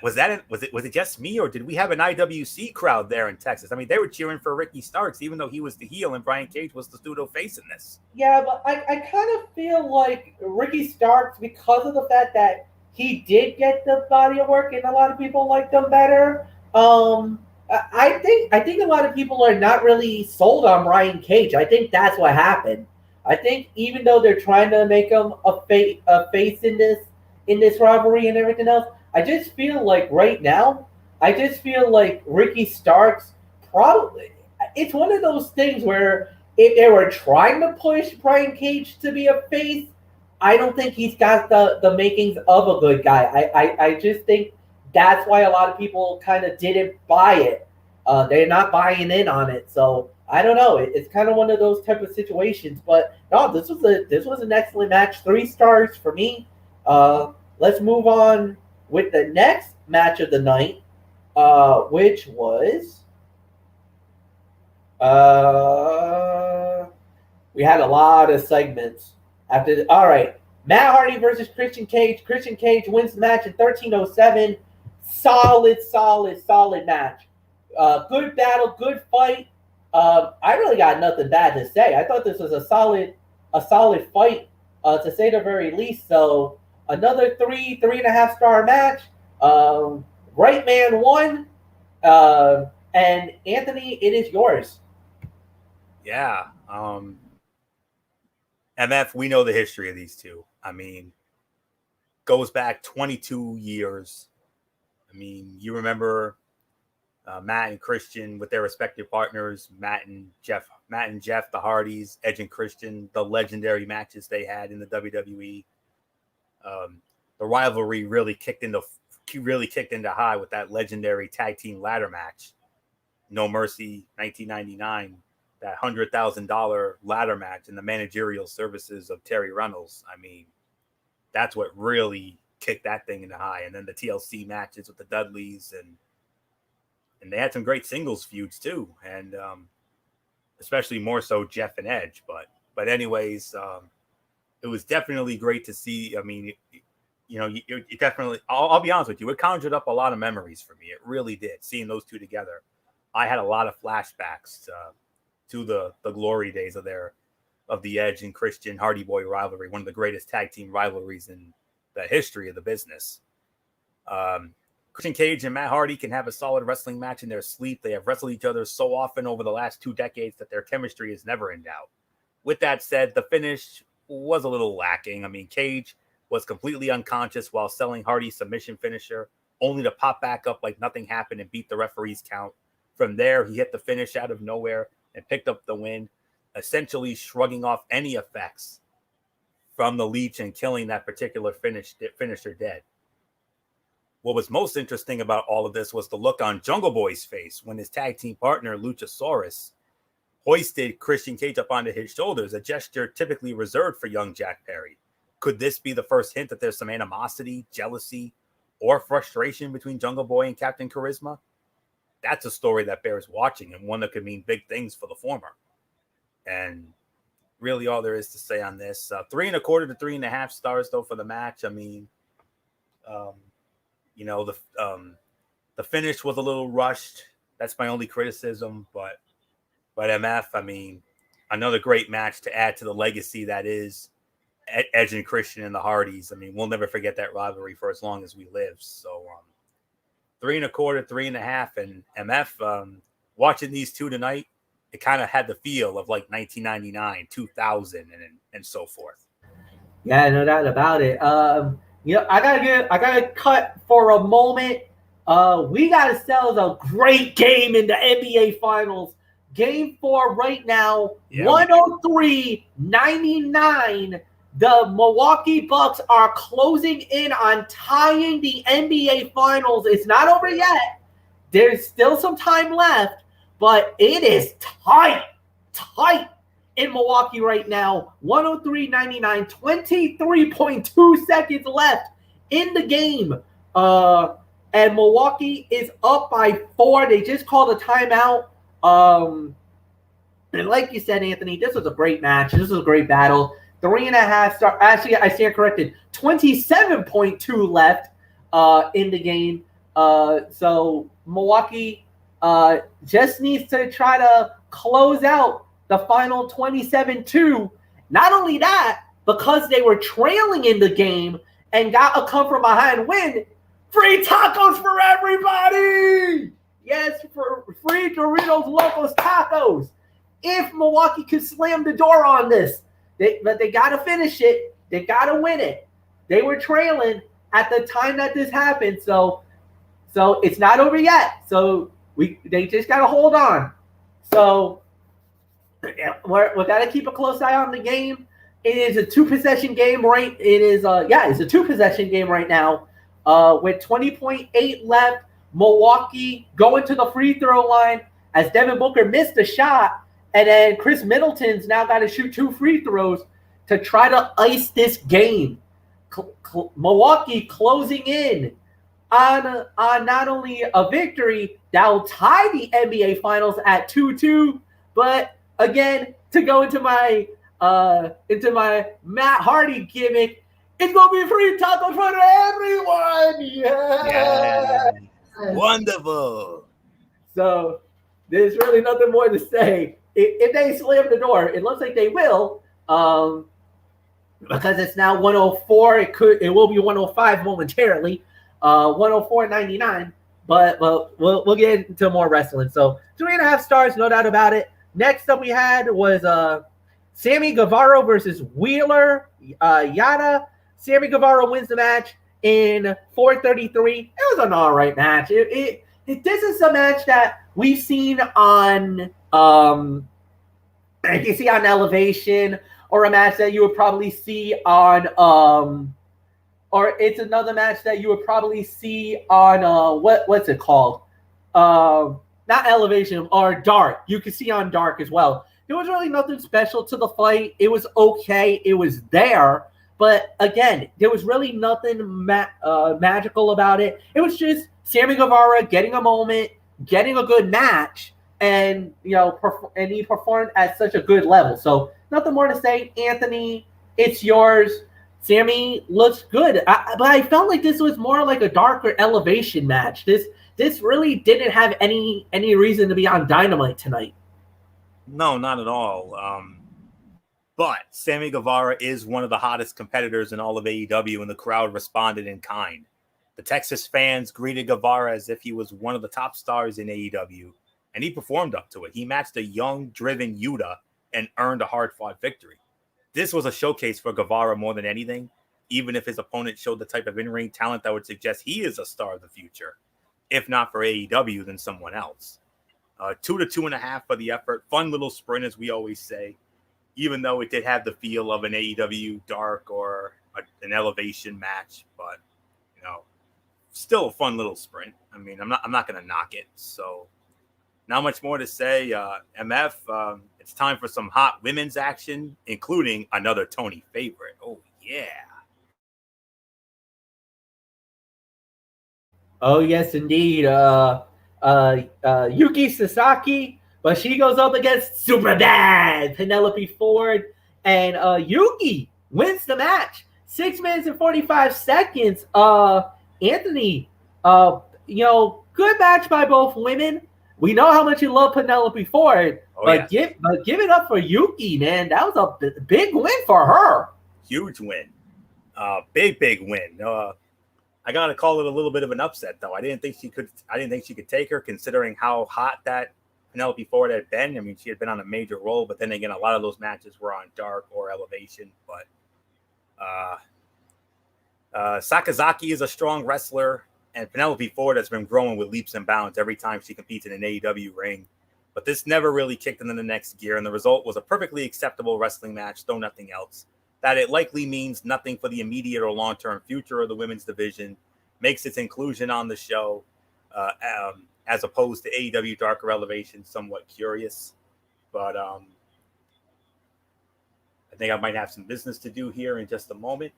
was it just me, or did we have an IWC crowd there in Texas? I mean, they were cheering for Ricky Starks, even though he was the heel and Brian Cage was the pseudo face in this. Yeah, but I kind of feel like Ricky Starks, because of the fact that he did get the body of work and a lot of people liked him better. I think a lot of people are not really sold on Brian Cage. I think that's what happened. I think even though they're trying to make him a face in this rivalry and everything else, I just feel like right now, Ricky Starks probably, it's one of those things where if they were trying to push Brian Cage to be a face, I don't think he's got the makings of a good guy. I just think that's why a lot of people kind of didn't buy it. They're not buying in on it. So I don't know. It's kind of one of those type of situations. But no, this was an excellent match. 3 stars for me. Let's move on with the next match of the night, which was we had a lot of segments after. All right, Matt Hardy versus Christian Cage. Christian Cage wins the match in 13:07. Solid match. Good battle, good fight. I really got nothing bad to say. I thought this was a solid fight, to say the very least. So another 3.5 star match. Right man won. And Anthony, it is yours. Yeah. MF, we know the history of these two. I mean, goes back 22 years. I mean, you remember Matt and Christian with their respective partners, Matt and Jeff, the Hardys, Edge and Christian, the legendary matches they had in the WWE. The rivalry really kicked into high with that legendary tag team ladder match, No Mercy, 1999, that $100,000 ladder match and the managerial services of Terry Reynolds. I mean, that's what really kicked that thing into high. And then the TLC matches with the Dudleys, and they had some great singles feuds too, and especially more so Jeff and Edge. But anyways, it was definitely great to see. I mean, you definitely. I'll be honest with you. It conjured up a lot of memories for me. It really did. Seeing those two together, I had a lot of flashbacks to the glory days of the Edge and Christian Hardy Boy rivalry, one of the greatest tag team rivalries in the history of the business. Christian Cage and Matt Hardy can have a solid wrestling match in their sleep. They have wrestled each other so often over the last 2 decades that their chemistry is never in doubt. With that said, the finish was a little lacking. I mean, Cage was completely unconscious while selling Hardy's submission finisher, only to pop back up like nothing happened and beat the referee's count. From there, he hit the finish out of nowhere and picked up the win, essentially shrugging off any effects from the leech and killing that particular finisher dead. What was most interesting about all of this was the look on Jungle Boy's face when his tag team partner, Luchasaurus, hoisted Christian Cage up onto his shoulders, a gesture typically reserved for young Jack Perry. Could this be the first hint that there's some animosity, jealousy, or frustration between Jungle Boy and Captain Charisma? That's a story that bears watching and one that could mean big things for the former. And really all there is to say on this. 3.25 to 3.5 stars, though, for the match. I mean, the finish was a little rushed. That's my only criticism. But MF, I mean, another great match to add to the legacy that is Edge and Christian and the Hardys. I mean, we'll never forget that rivalry for as long as we live. So 3.25, 3.5, and MF. Watching these two tonight, it kind of had the feel of like 1999, 2000, and so forth. Yeah, no doubt about it. I gotta cut for a moment. We gotta sell the great game in the NBA Finals. Game 4 right now, 103-99. The Milwaukee Bucks are closing in on tying the NBA Finals. It's not over yet. There's still some time left, but it is tight in Milwaukee right now. 103-99, 23.2 seconds left in the game. And Milwaukee is up by 4. They just called a timeout. And like you said, Anthony, this was a great match. This was a great battle. 3.5 star. Actually, I stand corrected. 27.2 left in the game. So Milwaukee just needs to try to close out the final 27-2. Not only that, because they were trailing in the game and got a come from behind win, free tacos for everybody. Yes, for free Doritos Locos tacos. If Milwaukee could slam the door on this, but they got to finish it. They got to win it. They were trailing at the time that this happened, so it's not over yet. So they just got to hold on. So we got to keep a close eye on the game. It is a 2-possession game, right? It's a 2-possession game right now. With 20.8 left, Milwaukee going to the free throw line as Devin Booker missed a shot. And then Chris Middleton's now got to shoot 2 free throws to try to ice this game. Milwaukee closing in on not only a victory that will tie the NBA Finals at 2-2, but again, to go into my Matt Hardy gimmick, it's gonna be free tacos for everyone. Yeah. Wonderful. So there's really nothing more to say. If they slam the door, it looks like they will, because it's now 104. It will be 105 momentarily, 104.99. But we'll get into more wrestling. So 3.5 stars, no doubt about it. Next up we had was Sammy Guevara versus Wheeler Yada. Sammy Guevara wins the match in 4:33. It was an all right match. This is a match that we've seen on you see on Elevation, or a match that you would probably see on or it's another match that you would probably see on what's it called? Not Elevation, or Dark. You can see on Dark as well. There was really nothing special to the fight. It was okay. It was there. But again, there was really nothing magical about it. It was just Sammy Guevara getting a moment, getting a good match, and and he performed at such a good level. So nothing more to say. Anthony, it's yours Sammy looks good. But I felt like this was more like a darker elevation match. This really didn't have any reason to be on Dynamite tonight. No, not at all. But Sammy Guevara is one of the hottest competitors in all of AEW, and the crowd responded in kind. The Texas fans greeted Guevara as if he was one of the top stars in AEW, and he performed up to it. He matched a young, driven Yuta and earned a hard-fought victory. This was a showcase for Guevara more than anything, even if his opponent showed the type of in-ring talent that would suggest he is a star of the future. If not for AEW, then someone else. 2 to 2.5 for the effort. Fun little sprint, as we always say, even though it did have the feel of an AEW Dark or an Elevation match. But, still a fun little sprint. I mean, I'm not going to knock it. So, not much more to say. MF, it's time for some hot women's action, including another Tony favorite. Oh, yeah. Oh, yes, indeed. Yuki Sasaki, but she goes up against Superbad Penelope Ford, and Yuki wins the match. 6 minutes and 45 seconds. Anthony, good match by both women. We know how much you love Penelope Ford, but give it up for Yuki, man. That was a big win for her. Huge win. Big win. I gotta call it a little bit of an upset, though. I didn't think she could take her, considering how hot that Penelope Ford had been. I mean, she had been on a major role, but then again, a lot of those matches were on Dark or Elevation. But Sakazaki is a strong wrestler, and Penelope Ford has been growing with leaps and bounds every time she competes in an AEW ring. But this never really kicked into the next gear, and the result was a perfectly acceptable wrestling match, though nothing else. That it likely means nothing for the immediate or long-term future of the women's division, makes its inclusion on the show, as opposed to AEW Dark or Elevation, somewhat curious. But I think I might have some business to do here in just a moment.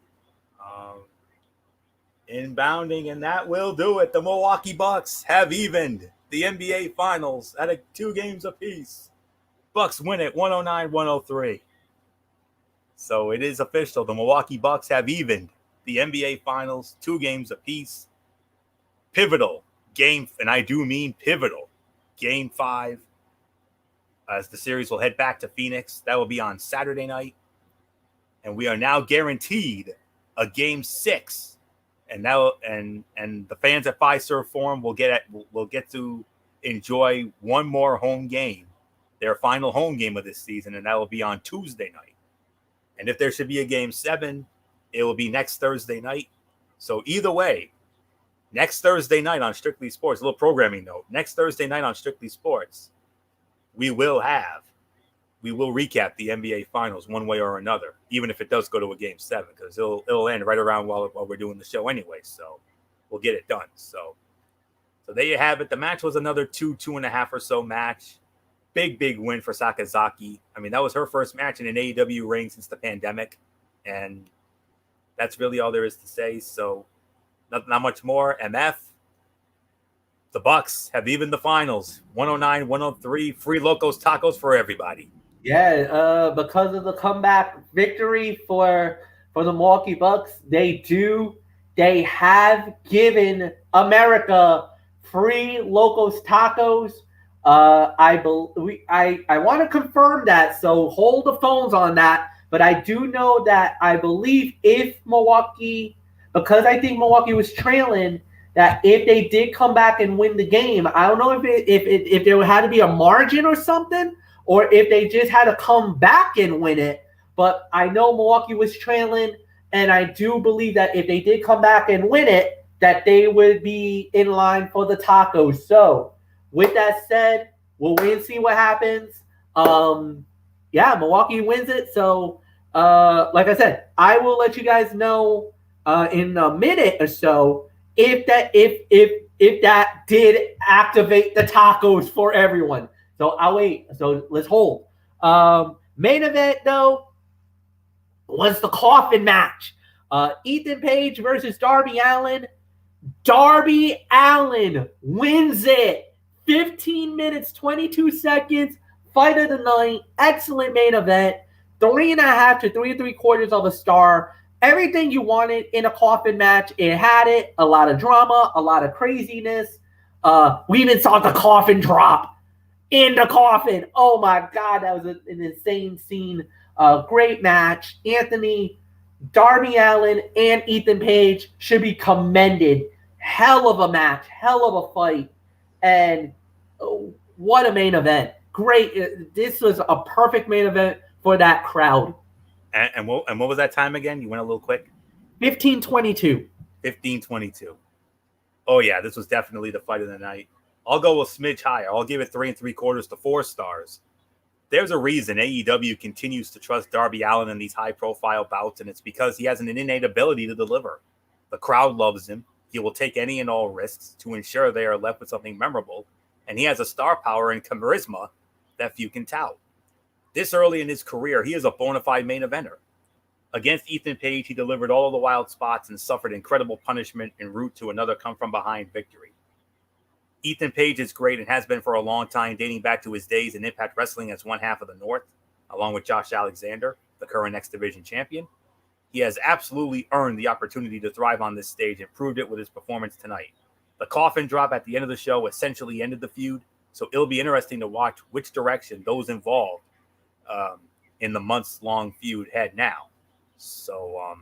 Inbounding, and that will do it. The Milwaukee Bucks have evened the NBA Finals at 2 games apiece. Bucks win it 109-103. So it is official. The Milwaukee Bucks have evened the NBA Finals 2 games apiece. Pivotal game, and I do mean pivotal, Game 5, as the series will head back to Phoenix. That will be on Saturday night. And we are now guaranteed a Game 6. And now, and the fans at Fiserv Forum will get to enjoy one more home game, their final home game of this season, and that will be on Tuesday night. And if there should be a Game 7, it will be next Thursday night. So either way, next Thursday night on Strictly Sports, a little programming note, next Thursday night on Strictly Sports, we will recap the NBA Finals one way or another, even if it does go to a Game 7, because it'll end right around while we're doing the show anyway. So we'll get it done. So there you have it. The match was another 2.5 or so match. Big win for Sakazaki. I mean, that was her first match in an AEW ring since the pandemic, and that's really all there is to say. So not much more. MF, the Bucks have evened the finals 109-103. Free Locos Tacos for everybody. Yeah, because of the comeback victory for the Milwaukee Bucks, they have given America free Locos Tacos. I want to confirm that, so hold the phones on that. But I do know that I believe if Milwaukee, because I think Milwaukee was trailing, that if they did come back and win the game, I don't know if there had to be a margin or something, or if they just had to come back and win it. But I know Milwaukee was trailing, and I do believe that if they did come back and win it, that they would be in line for the tacos. So with that said, we'll wait and see what happens. Milwaukee wins it. So like I said, I will let you guys know in a minute or so if that did activate the tacos for everyone. So I'll wait. So let's hold. Main event though was the coffin match. Ethan Page versus Darby Allin. Darby Allin wins it. 15 minutes, 22 seconds. Fight of the night. Excellent main event. 3.5 to 3 3/4 of a star. everything you wanted in a coffin match. It had it. A lot of drama, a lot of craziness. We even saw the coffin drop in the coffin. Oh my God, that was an insane scene. Great match. Anthony, Darby Allin, and Ethan Page should be commended. Hell of a match, hell of a fight, and what a main event! Great. This was a perfect main event for that crowd. And what was that time again? You went a little quick. 15:22. 15:22. Oh yeah, this was definitely the fight of the night. I'll go a smidge higher. I'll give it 3 3/4 to 4 stars. There's a reason AEW continues to trust Darby Allin in these high-profile bouts, and it's because he has an innate ability to deliver. The crowd loves him. He will take any and all risks to ensure they are left with something memorable, and he has a star power and charisma that few can tout. This early in his career, he is a bona fide main eventer. Against Ethan Page, he delivered all of the wild spots and suffered incredible punishment en route to another come-from-behind victory. Ethan Page is great and has been for a long time, dating back to his days in Impact Wrestling as one half of the North, along with Josh Alexander, the current X Division champion. He has absolutely earned the opportunity to thrive on this stage and proved it with his performance tonight. The coffin drop at the end of the show essentially ended the feud, so it'll be interesting to watch which direction those involved in the months-long feud head now. So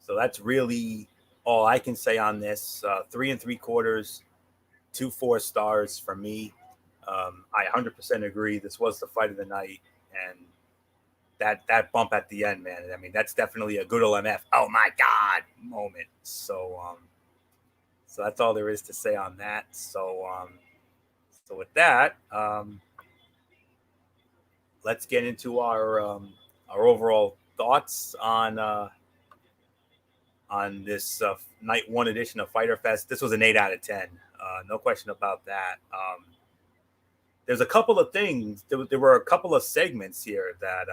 that's really all I can say on this. 3 3/4, 2 4 stars for me. I 100% agree. This was the fight of the night, and that bump at the end, man. I mean, that's definitely a good OMF. Oh my God moment. So that's all there is to say on that. So with that, let's get into our overall thoughts on this night 1 edition of Fyter Fest. This was an 8 out of 10. No question about that. There's a couple of things. There were a couple of segments here that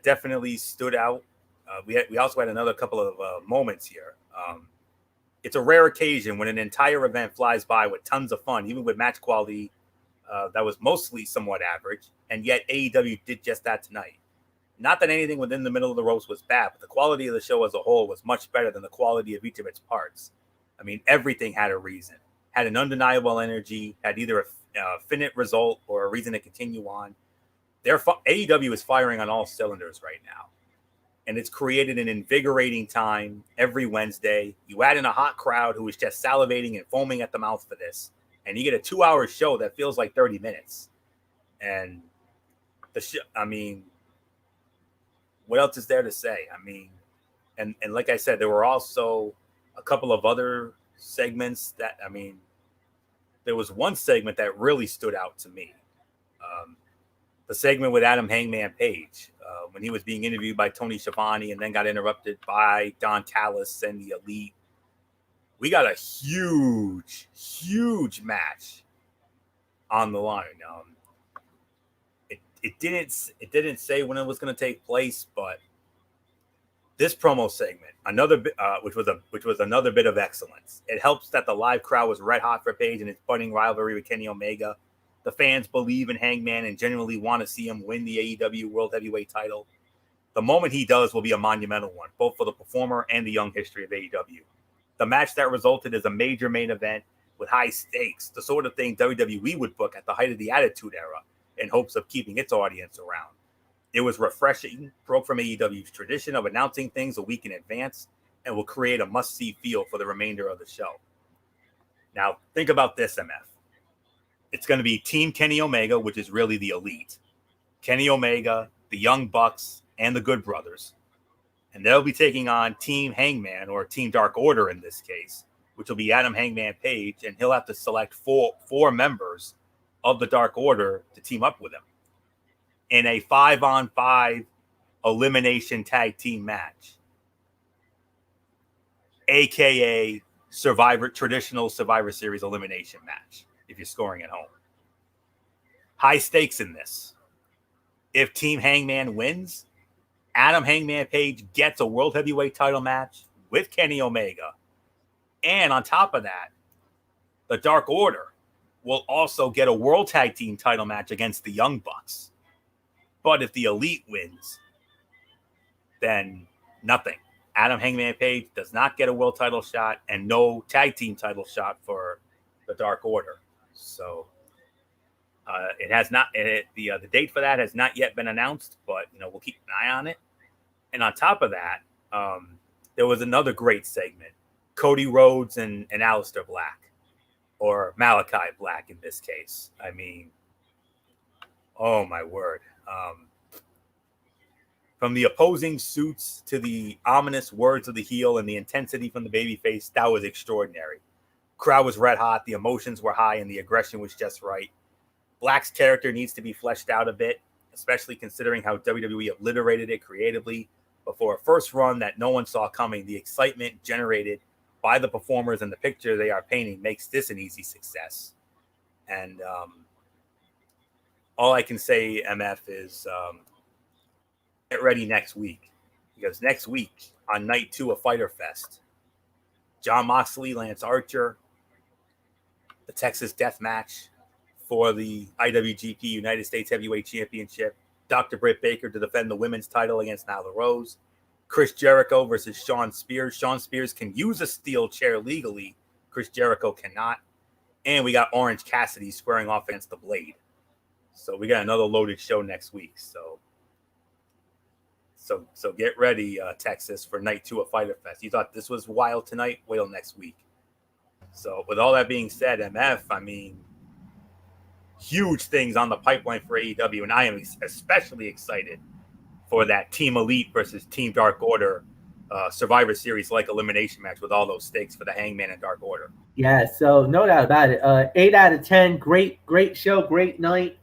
definitely stood out. We also had another couple of moments here. It's a rare occasion when an entire event flies by with tons of fun, even with match quality that was mostly somewhat average, and yet AEW did just that tonight. Not that anything within the middle of the ropes was bad, but the quality of the show as a whole was much better than the quality of each of its parts. I mean, everything had a reason, had an undeniable energy, had either a finite result or a reason to continue on. AEW is firing on all cylinders right now, and it's created an invigorating time every Wednesday. You add in a hot crowd who is just salivating and foaming at the mouth for this, and you get a 2-hour show that feels like 30 minutes. And I mean, what else is there to say? I mean, and like I said, there were also a couple of other segments that, I mean, there was one segment that really stood out to me. The segment with Adam Hangman Page, when he was being interviewed by Tony Schiavone and then got interrupted by Don Callis and the Elite. We got a huge match on the line. It didn't say when it was going to take place, but this promo segment, which was another bit of excellence. It helps that the live crowd was red hot for Page and his budding rivalry with Kenny Omega. The fans believe in Hangman and genuinely want to see him win the AEW World Heavyweight title. The moment he does will be a monumental one, both for the performer and the young history of AEW. The match that resulted is a major main event with high stakes, the sort of thing WWE would book at the height of the Attitude Era in hopes of keeping its audience around. It was refreshing, broke from AEW's tradition of announcing things a week in advance, and will create a must-see feel for the remainder of the show. Now, think about this, MF. It's going to be Team Kenny Omega, which is really the Elite. Kenny Omega, the Young Bucks, and the Good Brothers. And they'll be taking on Team Hangman, or Team Dark Order in this case, which will be Adam Hangman Page, and he'll have to select four members of the Dark Order to team up with him in a 5-on-5 elimination tag team match, aka traditional Survivor Series elimination match, if you're scoring at home. High stakes in this. If Team Hangman wins, Adam Hangman Page gets a World Heavyweight title match with Kenny Omega. And on top of that, the Dark Order will also get a World Tag Team title match against the Young Bucks. But if the Elite wins, then nothing. Adam Hangman Page does not get a world title shot and no tag team title shot for the Dark Order. So it has not. The date for that has not yet been announced, but we'll keep an eye on it. And on top of that, there was another great segment: Cody Rhodes and Aleister Black, or Malachi Black in this case. I mean, oh my word! From the opposing suits to the ominous words of the heel and the intensity from the babyface, that was extraordinary. Crowd was red hot, the emotions were high, and the aggression was just right. Black's character needs to be fleshed out a bit, especially considering how WWE obliterated it creatively before a first run that no one saw coming. The excitement generated by the performers and the picture they are painting makes this an easy success. And all I can say, MF, is get ready next week, because next week on night 2 of Fyter Fest, Jon Moxley, Lance Archer, the Texas Death Match for the IWGP United States Heavyweight Championship, Dr. Britt Baker to defend the women's title against Nyla Rose, Chris Jericho versus Shawn Spears. Shawn Spears can use a steel chair legally, Chris Jericho cannot, and we got Orange Cassidy squaring off against the Blade. So we got another loaded show next week. So get ready, Texas, for night 2 of Fyter Fest. You thought this was wild tonight? Wait till next week. So with all that being said, MF, I mean, huge things on the pipeline for AEW, and I am especially excited for that Team Elite versus Team Dark Order Survivor Series-like elimination match with all those stakes for the Hangman and Dark Order. Yeah, so no doubt about it. 8 out of 10, great show, great night.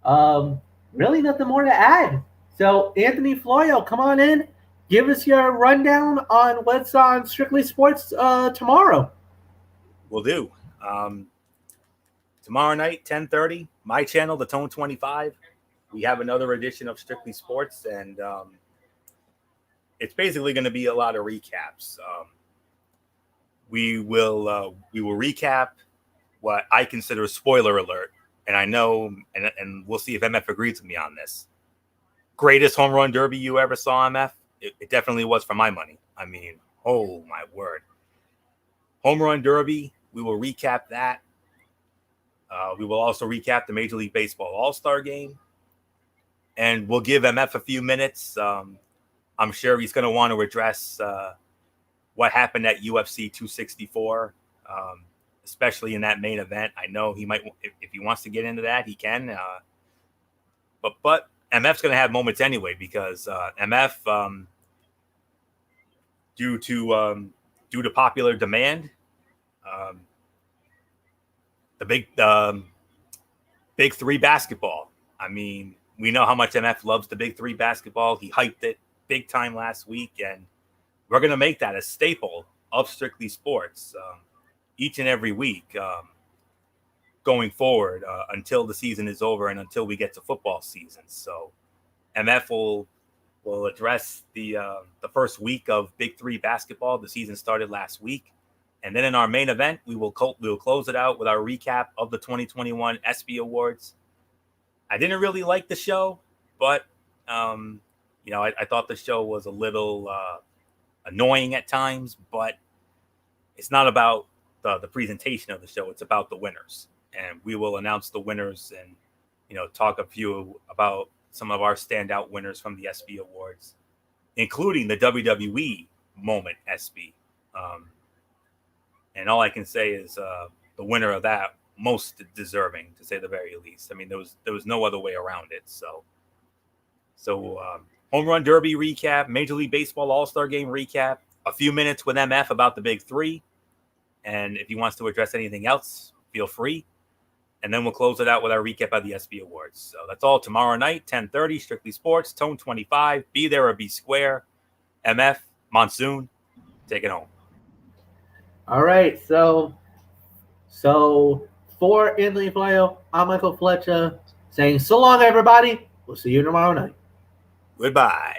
Really nothing more to add. So, Anthony Florio, come on in. Give us your rundown on what's on Strictly Sports tomorrow. Will do. Tomorrow night, 10:30, my channel, The Tone 25. We have another edition of Strictly Sports, and it's basically going to be a lot of recaps. We will recap what I consider a spoiler alert, and I know, and we'll see if MF agrees with me on this. Greatest home run derby you ever saw, MF? It definitely was for my money. I mean, oh my word. Home run derby, we will recap that. We will also recap the Major League Baseball All-Star Game. And we'll give MF a few minutes. I'm sure he's going to want to address what happened at UFC 264, especially in that main event. I know he might, if he wants to get into that, he can. But MF's going to have moments anyway, because MF, due to popular demand, the Big Three basketball. I mean, we know how much MF loves the Big Three basketball. He hyped it big time last week, and we're going to make that a staple of Strictly Sports each and every week going forward until the season is over and until we get to football season. So MF will address the first week of Big Three basketball. The season started last week. And then in our main event, we will close it out with our recap of the 2021 ESPY Awards. I didn't really like the show, but I thought the show was a little annoying at times. But it's not about the presentation of the show; it's about the winners. And we will announce the winners and talk about some of our standout winners from the ESPY Awards, including the WWE Moment ESPY. And all I can say is the winner of that, most deserving, to say the very least. I mean, there was no other way around it. So home run derby recap, Major League Baseball All-Star Game recap, a few minutes with MF about the Big Three. And if he wants to address anything else, feel free. And then we'll close it out with our recap of the ESPY Awards. So that's all tomorrow night, 10:30, Strictly Sports, Tone 25. Be there or be square. MF, Monsoon, take it home. All right, so for Anthony Florio, I'm Michael Fletcher saying so long, everybody. We'll see you tomorrow night. Goodbye.